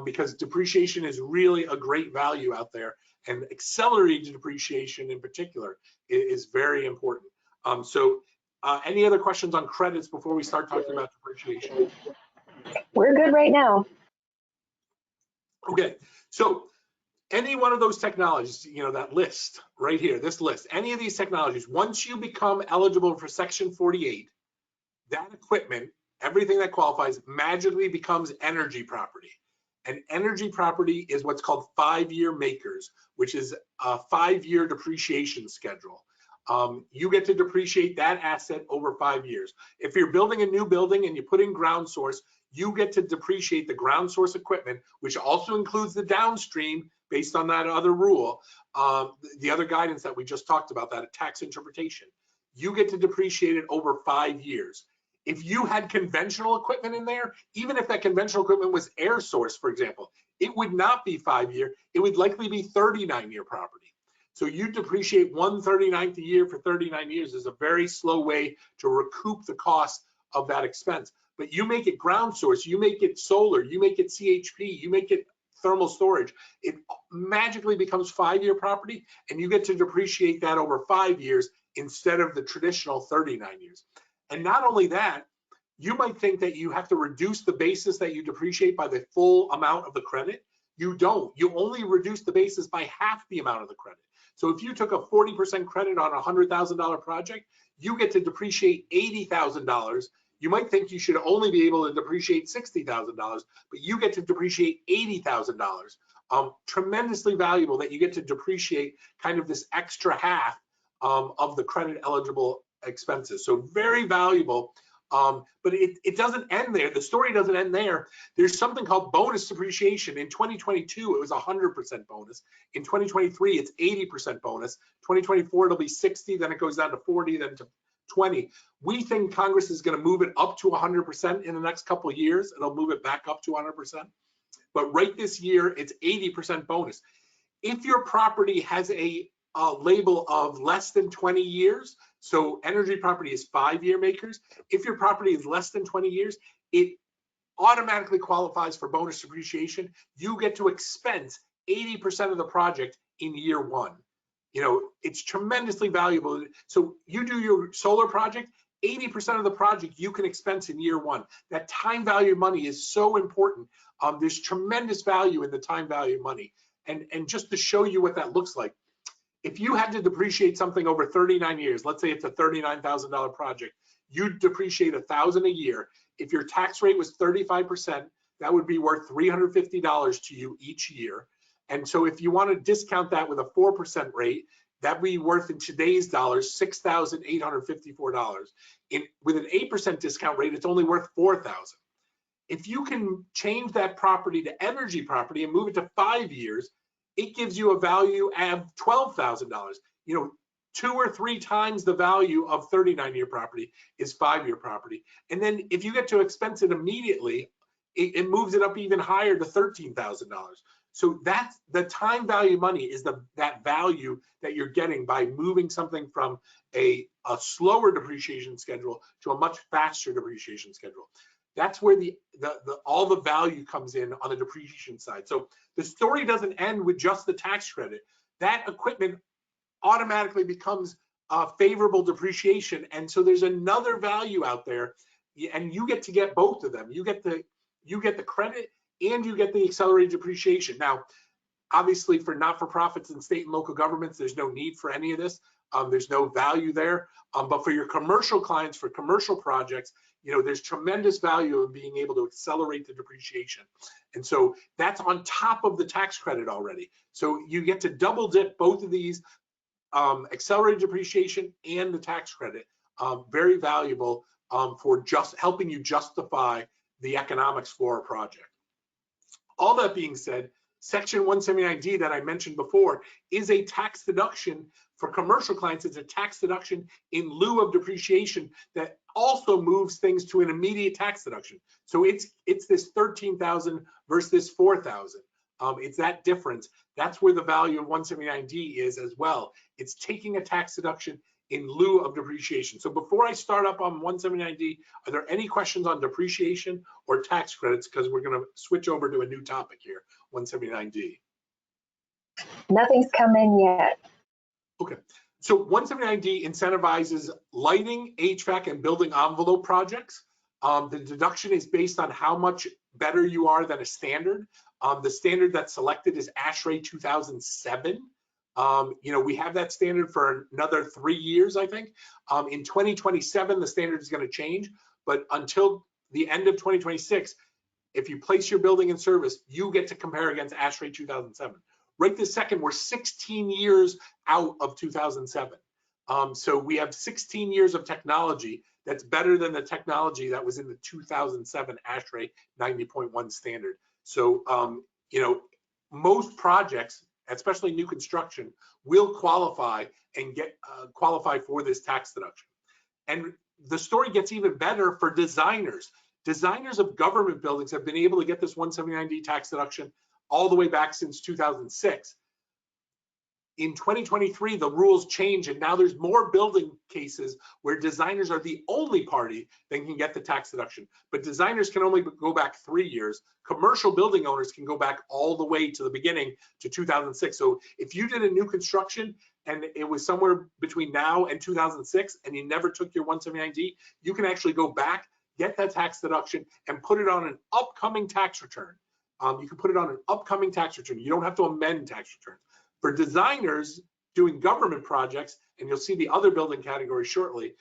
because depreciation is really a great value out there, and accelerated depreciation in particular is very important. So any other questions on credits before we start talking about depreciation? We're good right now. Okay, so any one of those technologies, that list right here, this list, any of these technologies, once you become eligible for Section 48, that equipment, everything that qualifies, magically becomes energy property. And energy property is what's called 5-year makers, which is a 5-year depreciation schedule. You get to depreciate that asset over 5 years. If you're building a new building and you put in ground source, you get to depreciate the ground source equipment, which also includes the downstream based on that other rule, the other guidance that we just talked about, that tax interpretation. You get to depreciate it over 5 years. If you had conventional equipment in there, even if that conventional equipment was air source, for example, it would not be 5-year, it would likely be 39-year property. So you depreciate 1/39th a year for 39 years is a very slow way to recoup the cost of that expense. But you make it ground source, you make it solar, you make it CHP, you make it thermal storage, it magically becomes 5-year property, and you get to depreciate that over 5 years instead of the traditional 39 years. And not only that, you might think that you have to reduce the basis that you depreciate by the full amount of the credit. You don't. You only reduce the basis by half the amount of the credit. So if you took a 40% credit on a $100,000 project, you get to depreciate $80,000. You might think you should only be able to depreciate $60,000, but you get to depreciate $80,000. Tremendously valuable that you get to depreciate kind of this extra half of the credit eligible expenses. So very valuable, but it doesn't end there. The story doesn't end there. There's something called bonus depreciation. In 2022, it was 100% bonus. In 2023, it's 80% bonus. 2024, it'll be 60, then it goes down to 40, then to 20. We think Congress is going to move it up to 100% in the next couple of years. It'll move it back up to 100%. But right this year, it's 80% bonus. If your property has a label of less than 20 years, so energy property is 5-year makers. If your property is less than 20 years, it automatically qualifies for bonus depreciation. You get to expense 80% of the project in year 1. It's tremendously valuable. So you do your solar project, 80% of the project you can expense in year 1. That time value of money is so important. There's tremendous value in the time value of money. And just to show you what that looks like, if you had to depreciate something over 39 years, let's say it's a $39,000 project, you'd depreciate $1,000 a year. If your tax rate was 35%, that would be worth $350 to you each year. And so if you want to discount that with a 4% rate, that'd be worth in today's dollars $6,854. With an 8% discount rate, it's only worth $4,000. If you can change that property to energy property and move it to 5 years, it gives you a value of $12,000. 2 or 3 times the value of 39-year property is 5-year property. And then if you get to expense it immediately, it moves it up even higher to $13,000. So that's the time value money, is that value that you're getting by moving something from a slower depreciation schedule to a much faster depreciation schedule. That's where all the value comes in on the depreciation side. So the story doesn't end with just the tax credit. That equipment automatically becomes favorable depreciation, and so there's another value out there, and you get to get both of them. You get the credit and you get the accelerated depreciation. Now, obviously, for not-for-profits and state and local governments, there's no need for any of this. There's no value there. But for your commercial clients, for commercial projects, there's tremendous value in being able to accelerate the depreciation. And so that's on top of the tax credit already. So you get to double dip both of these, accelerated depreciation and the tax credit. Very valuable for just helping you justify the economics for a project. All that being said, Section 179D that I mentioned before is a tax deduction for commercial clients. It's a tax deduction in lieu of depreciation that also moves things to an immediate tax deduction. So it's this $13,000 versus this $4,000. It's that difference. That's where the value of 179D is as well. It's taking a tax deduction in lieu of depreciation. So before I start up on 179D, are there any questions on depreciation or tax credits? Because we're going to switch over to a new topic here, 179D. Nothing's come in yet. Okay. So 179D incentivizes lighting, HVAC, and building envelope projects. The deduction is based on how much better you are than a standard. The standard that's selected is ASHRAE 2007. We have that standard for another 3 years, I think. In 2027, the standard is going to change, but until the end of 2026, if you place your building in service, you get to compare against ASHRAE 2007. Right this second, we're 16 years out of 2007. So we have 16 years of technology that's better than the technology that was in the 2007 ASHRAE 90.1 standard. So, most projects, especially new construction, will qualify and qualify for this tax deduction. And the story gets even better for designers. Designers of government buildings have been able to get this 179D tax deduction all the way back since 2006. In 2023, the rules change, and now there's more building cases where designers are the only party that can get the tax deduction. But designers can only go back 3 years. Commercial building owners can go back all the way to the beginning to 2006. So if you did a new construction and it was somewhere between now and 2006 and you never took your 179D, you can actually go back, get that tax deduction, and put it on an upcoming tax return. You can put it on an upcoming tax return. You don't have to amend tax returns. For designers doing government projects, and you'll see the other building category shortly,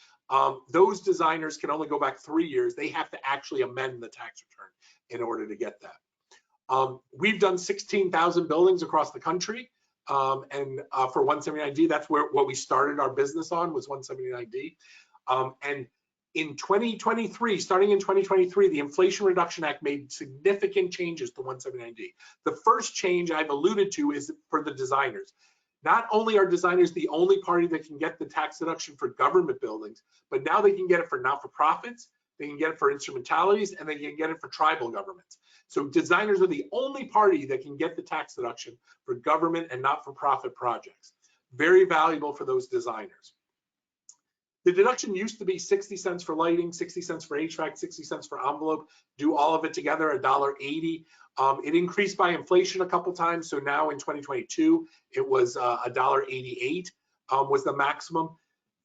those designers can only go back 3 years. They have to actually amend the tax return in order to get that. We've done 16,000 buildings across the country, and for 179D, that's what we started our business on, was 179D. And in 2023, starting in 2023, the Inflation Reduction Act made significant changes to 179D. The first change I've alluded to is for the designers. Not only are designers the only party that can get the tax deduction for government buildings, but now they can get it for not-for-profits, they can get it for instrumentalities, and they can get it for tribal governments. So designers are the only party that can get the tax deduction for government and not-for-profit projects. Very valuable for those designers. The deduction used to be 60 cents for lighting, 60 cents for HVAC, 60 cents for envelope. Do all of it together, $1.80. It increased by inflation a couple times. So now in 2022, it was $1.88 was the maximum.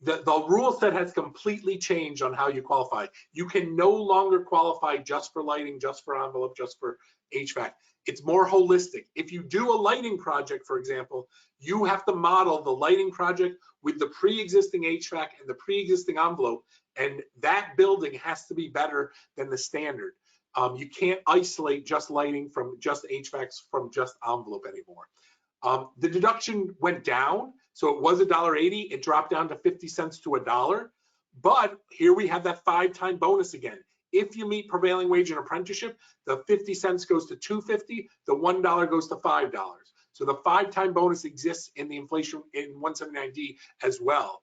The rule set has completely changed on how you qualify. You can no longer qualify just for lighting, just for envelope, just for HVAC. It's more holistic. If you do a lighting project, for example, you have to model the lighting project with the pre-existing HVAC and the pre-existing envelope, and that building has to be better than the standard. You can't isolate just lighting from just HVACs from just envelope anymore. The deduction went down, so it was $1.80. It dropped down to 50 cents to $1. But here we have that 5-time bonus again. If you meet prevailing wage and apprenticeship, the 50 cents goes to $2.50, the $1 goes to $5. So the 5-time bonus exists in the inflation in 179D as well.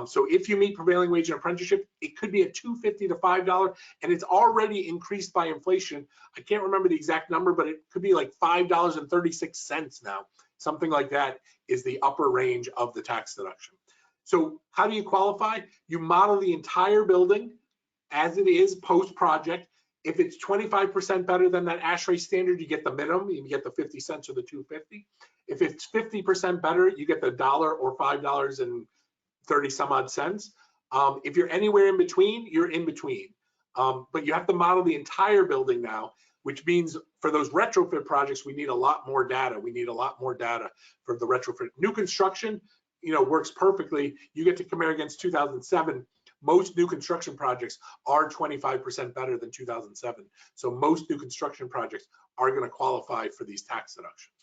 So if you meet prevailing wage and apprenticeship, it could be a $2.50 to $5, and it's already increased by inflation. I can't remember the exact number, but it could be like $5.36 now. Something like that is the upper range of the tax deduction. So how do you qualify? You model the entire building as it is post-project. If it's 25% better than that ASHRAE standard, you get the minimum, you get the 50 cents or the $2.50. If it's 50% better, you get the $1 or $5.30 some odd cents. If you're anywhere in between, you're in between. But you have to model the entire building now, which means for those retrofit projects, we need a lot more data. We need a lot more data for the retrofit. New construction, works perfectly. You get to compare against 2007. Most new construction projects are 25% better than 2007. So most new construction projects are going to qualify for these tax deductions.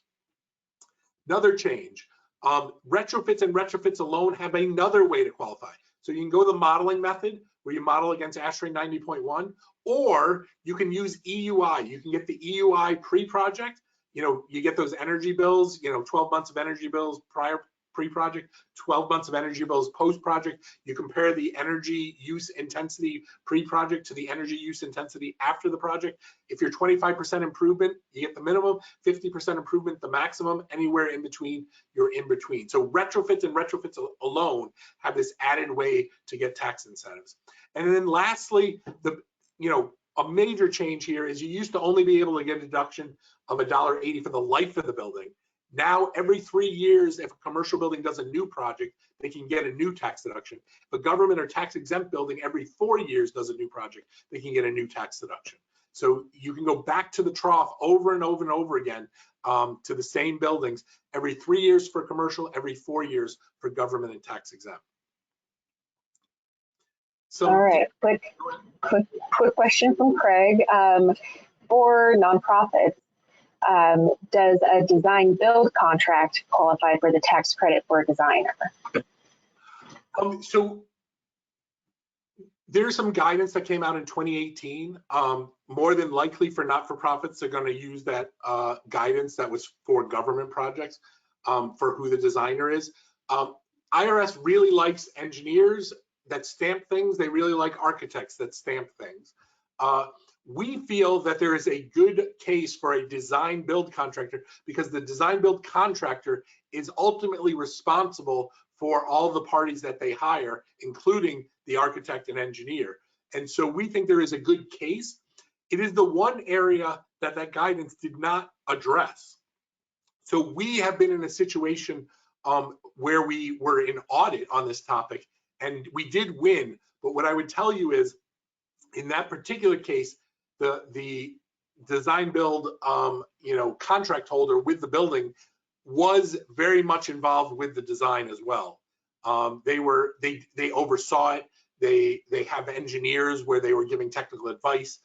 Another change, retrofits and retrofits alone have another way to qualify. So you can go the modeling method where you model against ASHRAE 90.1, or you can use EUI. You can get the EUI pre-project. You get those energy bills, 12 months of energy bills prior pre-project, 12 months of energy bills post-project. You compare the energy use intensity pre-project to the energy use intensity after the project. If you're 25% improvement, you get the minimum, 50% improvement, the maximum, anywhere in between, you're in between. So retrofits and retrofits alone have this added way to get tax incentives. And then lastly, a major change here is you used to only be able to get a deduction of $1.80 for the life of the building. Now, every 3 years, if a commercial building does a new project, they can get a new tax deduction. If a government or tax exempt building every 4 years does a new project, they can get a new tax deduction. So you can go back to the trough over and over and over again to the same buildings every 3 years for commercial, every 4 years for government and tax exempt. So, all right, quick question from Craig. For nonprofits, does a design build contract qualify for the tax credit for a designer? So there's some guidance that came out in 2018. More than likely for not-for-profits, they're going to use that guidance that was for government projects for who the designer is. IRS really likes engineers that stamp things. They really like architects that stamp things. We feel that there is a good case for a design build contractor because the design build contractor is ultimately responsible for all the parties that they hire, including the architect and engineer. And so we think there is a good case. It is the one area that that guidance did not address. So we have been in a situation where we were in audit on this topic, and we did win. But what I would tell you is, in that particular case, the design build contract holder with the building was very much involved with the design as well. They oversaw it. They have engineers where they were giving technical advice.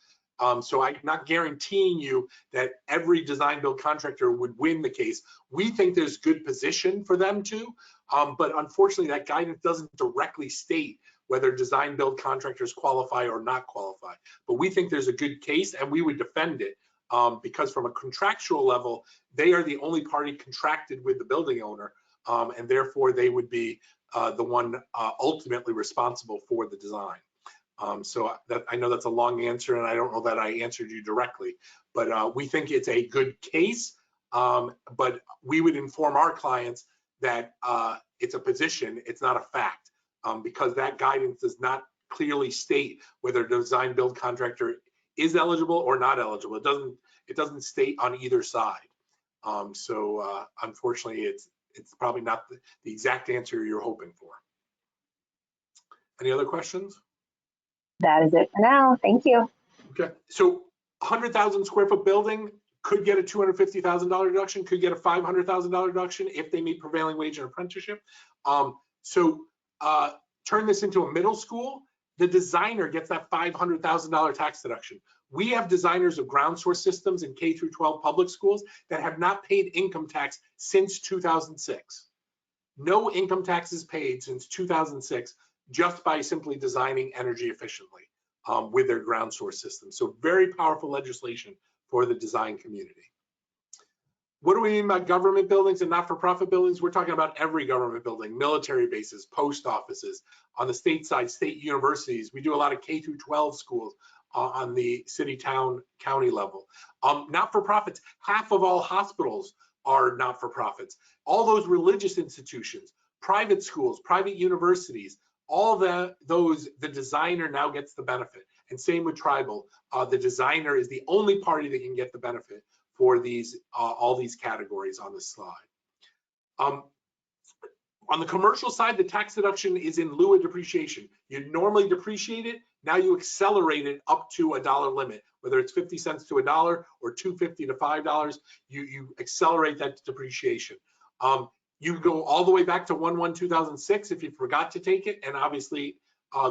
So I'm not guaranteeing you that every design build contractor would win the case. We think there's good position for them to, but unfortunately that guidance doesn't directly state whether design build contractors qualify or not qualify. But we think there's a good case and we would defend it because from a contractual level, they are the only party contracted with the building owner, and therefore they would be the one ultimately responsible for the design. So that, I know that's a long answer and I don't know that I answered you directly, but we think it's a good case, but we would inform our clients that it's a position, it's not a fact, because that guidance does not clearly state whether a design build contractor is eligible or not eligible. It doesn't state on either side. So unfortunately, it's probably not the exact answer you're hoping for. Any other questions? That is it for now. Thank you. Okay, so 100,000 square foot building could get a $250,000 deduction, could get a $500,000 deduction if they meet prevailing wage and apprenticeship. Turn this into a middle school, the designer gets that $500,000 tax deduction. We have designers of ground source systems in K through 12 public schools that have not paid income tax since 2006. No income taxes paid since 2006, just by simply designing energy efficiently with their ground source system. So very powerful legislation for the design community. What do we mean by government buildings and not-for-profit buildings? We're talking about every government building, military bases, post offices, on the state side, state universities. We do a lot of K through 12 schools on the city, town, county level. Not-for-profits, half of all hospitals are not-for-profits. All those religious institutions, private schools, private universities, all those, the designer now gets the benefit. And same with tribal. The designer is the only party that can get the benefit for these all these categories on this slide. On the commercial side, the tax deduction is in lieu of depreciation. You normally depreciate it, now you accelerate it up to a dollar limit, whether it's 50 cents to $1 or $2.50 to $5, you accelerate that depreciation. You go all the way back to 1/1/2006 if you forgot to take it, and obviously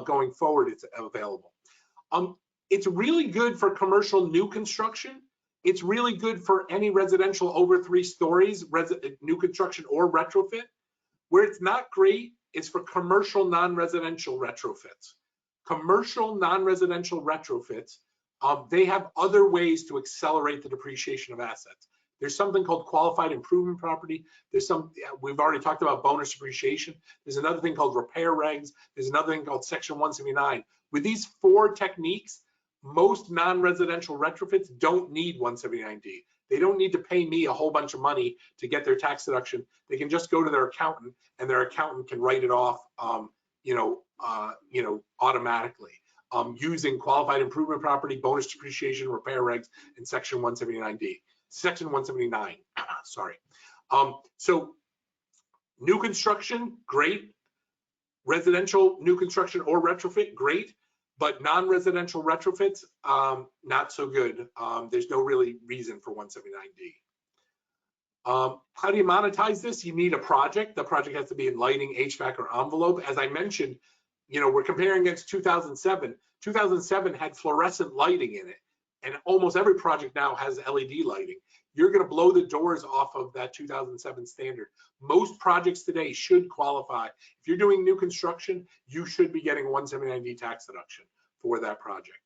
going forward it's available. It's really good for commercial new construction. It's really good for any residential over 3 stories, new construction or retrofit. Where it's not great is for commercial non-residential retrofits. Commercial non-residential retrofits, they have other ways to accelerate the depreciation of assets. There's something called qualified improvement property. We've already talked about bonus depreciation. There's another thing called repair regs. There's another thing called Section 179. With these 4 techniques, most non-residential retrofits don't need 179D. They don't need to pay me a whole bunch of money to get their tax deduction. They can just go to their accountant, and their accountant can write it off, automatically using qualified improvement property, bonus depreciation, repair regs, and Section 179D. Section 179. Sorry. So new construction, great. Residential new construction or retrofit, great. But non-residential retrofits, not so good. There's no really reason for 179D. How do you monetize this? You need a project. The project has to be in lighting, HVAC, or envelope. As I mentioned, we're comparing against 2007. 2007 had fluorescent lighting in it, and almost every project now has LED lighting. You're going to blow the doors off of that 2007 standard. Most projects today should qualify. If you're doing new construction, you should be getting a 179D tax deduction for that project.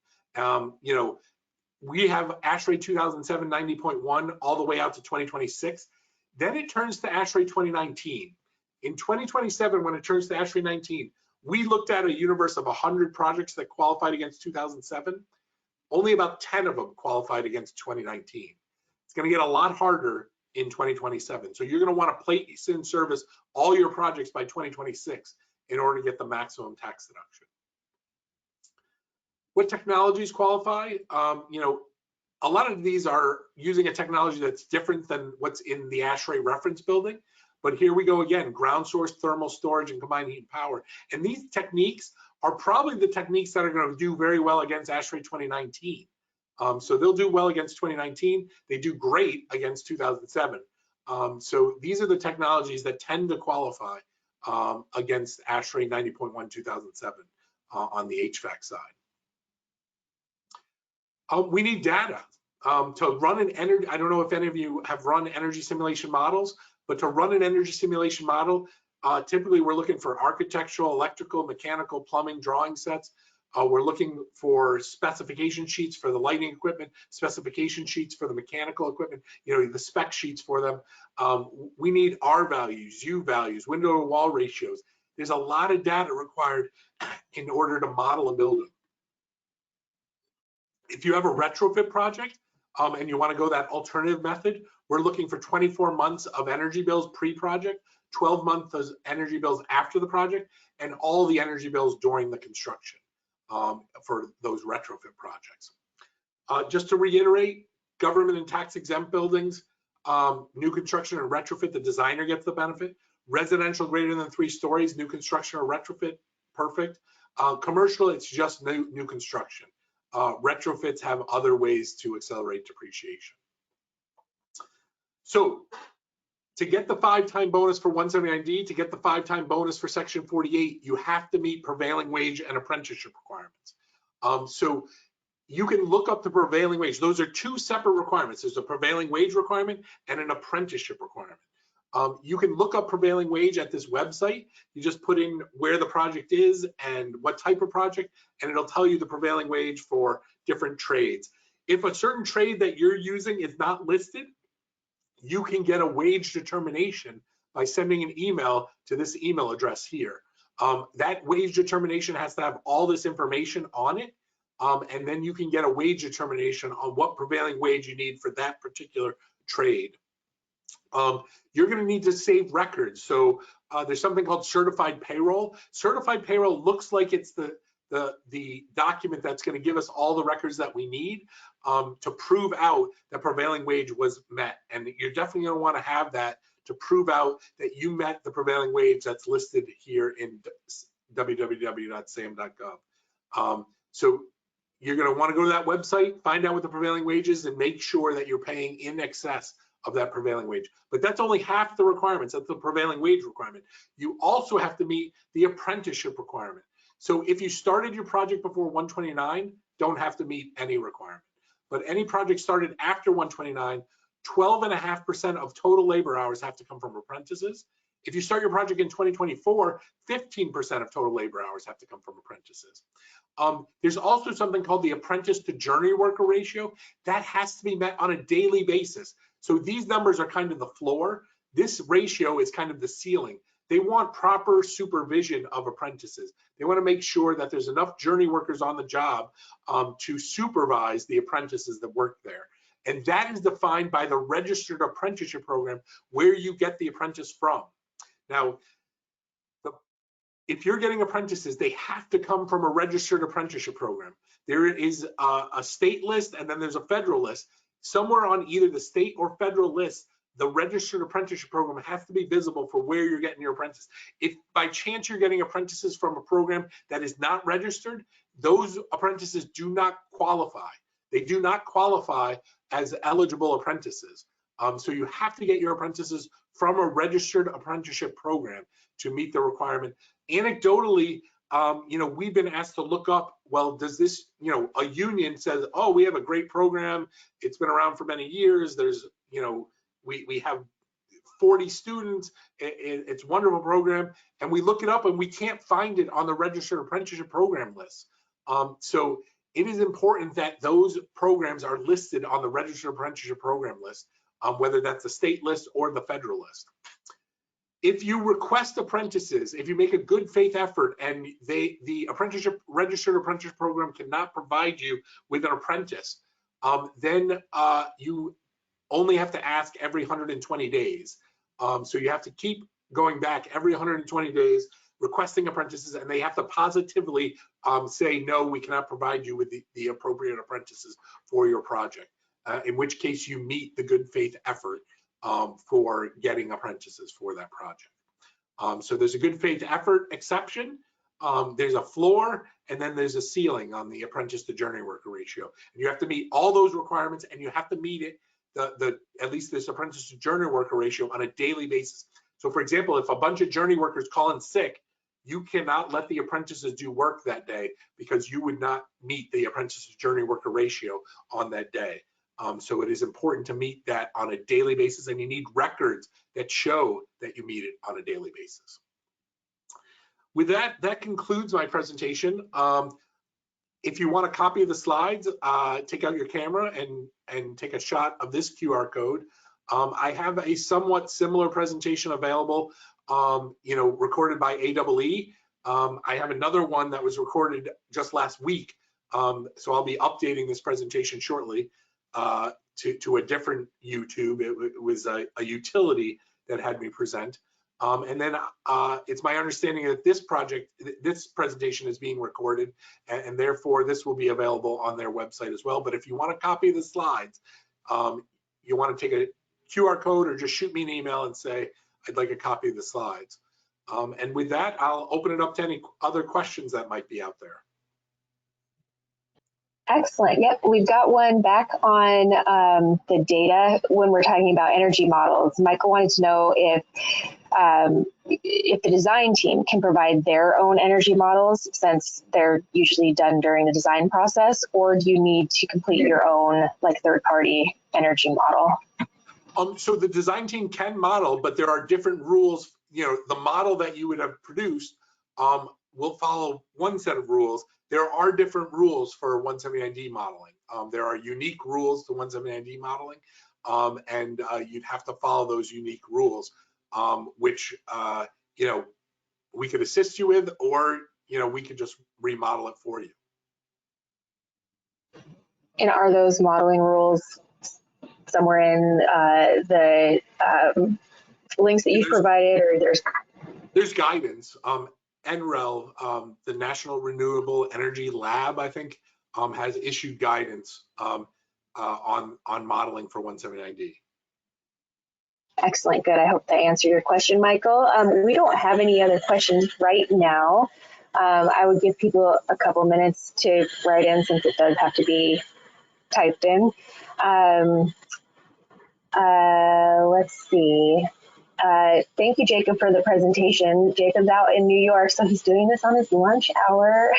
We have ASHRAE 2007 90.1 all the way out to 2026. Then it turns to ASHRAE 2019. In 2027, when it turns to ASHRAE 19, we looked at a universe of 100 projects that qualified against 2007. Only about 10 of them qualified against 2019. It's going to get a lot harder in 2027. So you're going to want to place in service all your projects by 2026 in order to get the maximum tax deduction. What technologies qualify? A lot of these are using a technology that's different than what's in the ASHRAE reference building. But here we go again, ground source, thermal storage, and combined heat and power. And these techniques are probably the techniques that are going to do very well against ASHRAE 2019. So they'll do well against 2019. They do great against 2007. So these are the technologies that tend to qualify against ASHRAE 90.1 2007 on the HVAC side. We need data to run an energy. I don't know if any of you have run energy simulation models, but to run an energy simulation model, typically we're looking for architectural, electrical, mechanical, plumbing drawing sets. We're looking for specification sheets for the lighting equipment, specification sheets for the mechanical equipment, the spec sheets for them. We need R values, U values, window to wall ratios. There's a lot of data required in order to model a building. If you have a retrofit project and you want to go that alternative method, we're looking for 24 months of energy bills pre-project, 12 months of energy bills after the project, and all the energy bills during the construction for those retrofit projects. Just to reiterate, government and tax exempt buildings, new construction and retrofit, the designer gets the benefit. Residential greater than 3 stories, new construction or retrofit, perfect. Commercial, it's just new construction. Retrofits have other ways to accelerate depreciation. So to get the 5-time bonus for 179D, to get the 5-time bonus for Section 48, you have to meet prevailing wage and apprenticeship requirements. So you can look up the prevailing wage. Those are two separate requirements. There's a prevailing wage requirement and an apprenticeship requirement. You can look up prevailing wage at this website. You just put in where the project is and what type of project, and it'll tell you the prevailing wage for different trades. If a certain trade that you're using is not listed, you can get a wage determination by sending an email to this email address here. That wage determination has to have all this information on it, and then you can get a wage determination on what prevailing wage you need for that particular trade. You're going to need to save records. So there's something called certified payroll. Certified payroll looks like it's the document that's going to give us all the records that we need to prove out that prevailing wage was met. And you're definitely going to want to have that to prove out that you met the prevailing wage that's listed here in www.sam.gov. So you're going to want to go to that website, find out what the prevailing wage is, and make sure that you're paying in excess of that prevailing wage. But that's only half the requirements. That's the prevailing wage requirement. You also have to meet the apprenticeship requirement. So if you started your project before 129, don't have to meet any requirement. But any project started after 129, 12.5% of total labor hours have to come from apprentices. If you start your project in 2024, 15% of total labor hours have to come from apprentices. There's also something called the apprentice to journey worker ratio. That has to be met on a daily basis. So these numbers are kind of the floor. This ratio is kind of the ceiling. They want proper supervision of apprentices. They want to make sure that there's enough journey workers on the job to supervise the apprentices that work there. And that is defined by the registered apprenticeship program, where you get the apprentice from. Now, if you're getting apprentices, they have to come from a registered apprenticeship program. There is a state list, and then there's a federal list. Somewhere on either the state or federal list, the registered apprenticeship program has to be visible for where you're getting your apprentice. If by chance you're getting apprentices from a program that is not registered, those apprentices do not qualify. They do not qualify as eligible apprentices. So you have to get your apprentices from a registered apprenticeship program to meet the requirement. Anecdotally, we've been asked to look up, well, does this, a union says, oh, we have a great program. It's been around for many years. There's, we have 40 students. It's a wonderful program. And we look it up and we can't find it on the registered apprenticeship program list. So it is important that those programs are listed on the registered apprenticeship program list, whether that's the state list or the federal list. If you request apprentices, if you make a good faith effort and the registered apprenticeship program cannot provide you with an apprentice, then you only have to ask every 120 days. So you have to keep going back every 120 days, requesting apprentices, and they have to positively say, no, we cannot provide you with the appropriate apprentices for your project, in which case you meet the good faith effort for getting apprentices for that project. So there's a good faith effort exception, there's a floor, and then there's a ceiling on the apprentice to journey worker ratio. And you have to meet all those requirements, and you have to meet it, at least this apprentice to journey worker ratio, on a daily basis. So for example, if a bunch of journey workers call in sick, you cannot let the apprentices do work that day because you would not meet the apprentice to journey worker ratio on that day. So it is important to meet that on a daily basis, and you need records that show that you meet it on a daily basis. With that, that concludes my presentation. If you want a copy of the slides, take out your camera and take a shot of this QR code. I have a somewhat similar presentation available, recorded by AEE. I have another one that was recorded just last week, so I'll be updating this presentation shortly to a different YouTube. It was a utility that had me present. And then it's my understanding that this presentation is being recorded, and therefore this will be available on their website as well. But if you want a copy of the slides, you want to take a QR code or just shoot me an email and say, I'd like a copy of the slides. And with that, I'll open it up to any other questions that might be out there. Excellent. Yep, we've got one back on the data when we're talking about energy models. Michael wanted to know if the design team can provide their own energy models, since they're usually done during the design process, or do you need to complete your own like third-party energy model? So the design team can model, but there are different rules. You know, the model that you would have produced will follow one set of rules. There are different rules for 179D modeling. There are unique rules to 179D modeling, and you'd have to follow those unique rules, which you know, we could assist you with, or you know, we could just remodel it for you. And are those modeling rules somewhere in the links that you've provided, or there's guidance. NREL, the National Renewable Energy Lab, I think, has issued guidance on modeling for 179D. Excellent, good. I hope that answered your question, Michael. We don't have any other questions right now. I would give people a couple minutes to write in, since it does have to be typed in. Let's see. Thank you, Jacob, for the presentation. Jacob's out in New York, so he's doing this on his lunch hour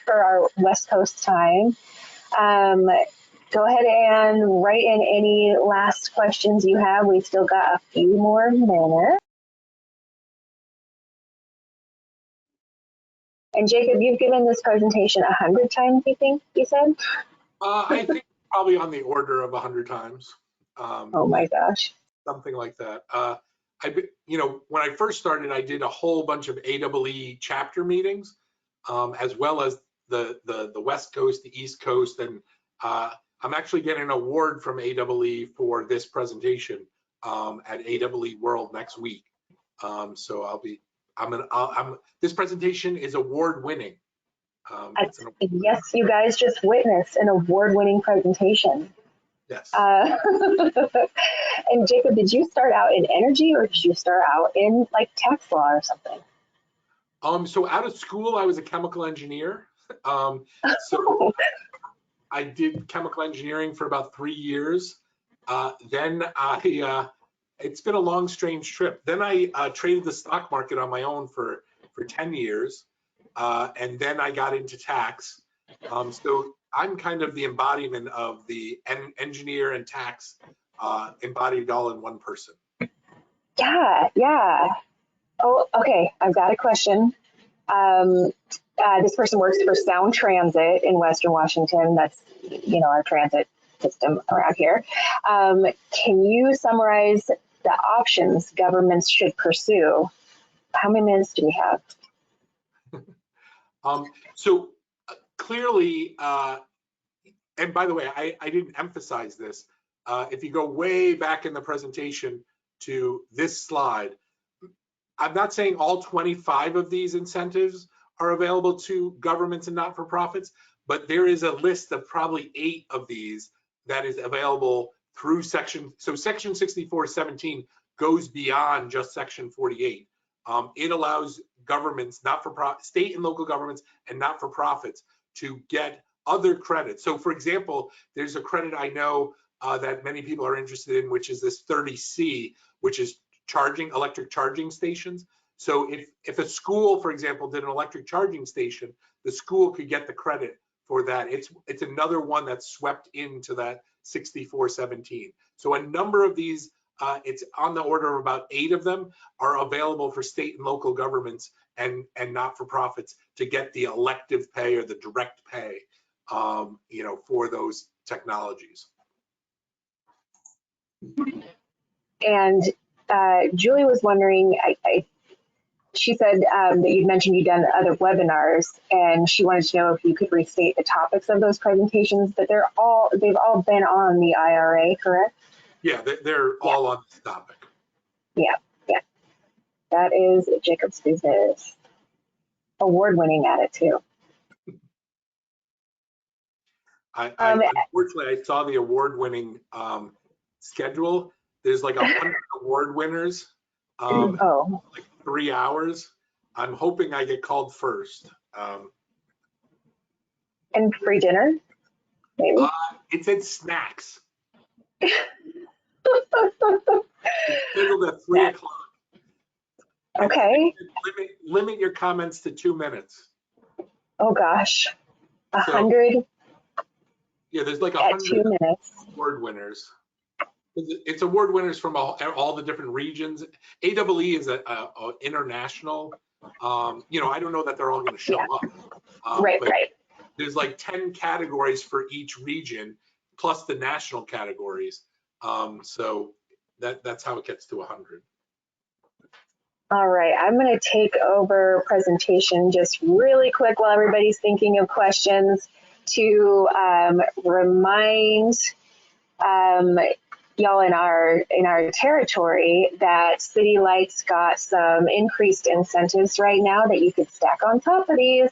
for our West Coast time. Go ahead and write in any last questions you have. We've still got a few more minutes. And Jacob, you've given this presentation 100 times, you think, you said? I think probably on the order of 100 times. Oh my gosh. Something like that. You know, when I first started, I did a whole bunch of AEE chapter meetings, as well as the West Coast, the East Coast, and I'm actually getting an award from AEE for this presentation at AEE World next week. So this presentation is award winning. Yes, you guys just witnessed an award-winning presentation. Yes. And Jacob, did you start out in energy, or did you start out in like tax law or something? So out of school, I was a chemical engineer. So I did chemical engineering for about 3 years. Then it's been a long, strange trip. Then I traded the stock market on my own for 10 years. And then I got into tax. So I'm kind of the embodiment of the engineer and tax embodied all in one person. Yeah. Oh, okay. I've got a question. This person works for Sound Transit in Western Washington. That's, you know, our transit system around here. Can you summarize the options governments should pursue? How many minutes do we have? So clearly, and by the way, I didn't emphasize this. If you go way back in the presentation to this slide, I'm not saying all 25 of these incentives are available to governments and not-for-profits, but there is a list of probably 8 of these that is available through section 6417 goes beyond just section 48. It allows governments, state and local governments and not-for-profits to get other credits. So for example, there's a credit I know that many people are interested in, which is this 30C, which is electric charging stations. So if a school, for example, did an electric charging station, the school could get the credit for that. It's another one that's swept into that 6417. So a number of these, it's on the order of about 8 of them are available for state and local governments and not-for-profits to get the elective pay or the direct pay, you know, for those technologies. And Julie was wondering, she said that you'd mentioned you'd done other webinars, and she wanted to know if you could restate the topics of those presentations, but they've all been on the IRA, correct? Yeah, they're all on this topic. Yeah. That is Jacob's business. Award-winning at it too. Unfortunately, I saw the award-winning schedule. There's like 100 award winners, like 3 hours. I'm hoping I get called first. And free dinner, maybe. It said snacks. It's scheduled at 3 o'clock. And Okay. limit your comments to 2 minutes. Oh gosh, So, 100 yeah, there's like at 2 100 minutes. award winners. It's award winners from all the different regions. AEE is a international. You know, I don't know that they're all going to show up. Right, but right. there's like 10 categories for each region, plus the national categories. So that's how it gets to 100. All right, I'm going to take over presentation just really quick while everybody's thinking of questions to remind y'all in our territory that City Lights got some increased incentives right now that you could stack on top of these.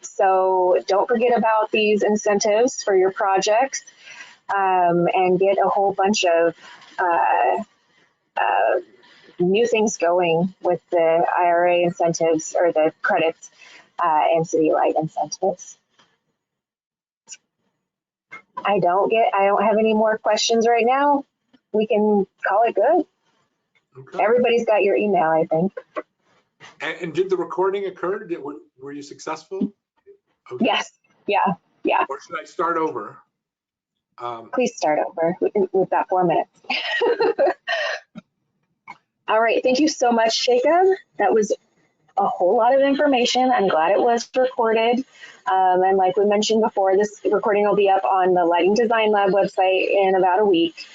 So don't forget about these incentives for your projects, and get a whole bunch of new things going with the IRA incentives or the credits and City Light incentives. I don't have any more questions right now. We can call it good. Okay. Everybody's got your email, I think. And did the recording occur? Were you successful? Okay. Yes. Yeah. Or should I start over? Please start over. We've got 4 minutes. All right. Thank you so much, Jacob. That was a whole lot of information. I'm glad it was recorded. And like we mentioned before, this recording will be up on the Lighting Design Lab website in about a week,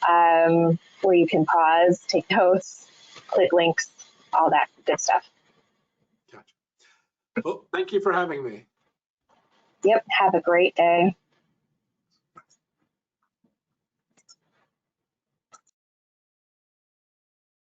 where you can pause, take notes, click links, all that good stuff. Gotcha. Well, thank you for having me. Yep. Have a great day.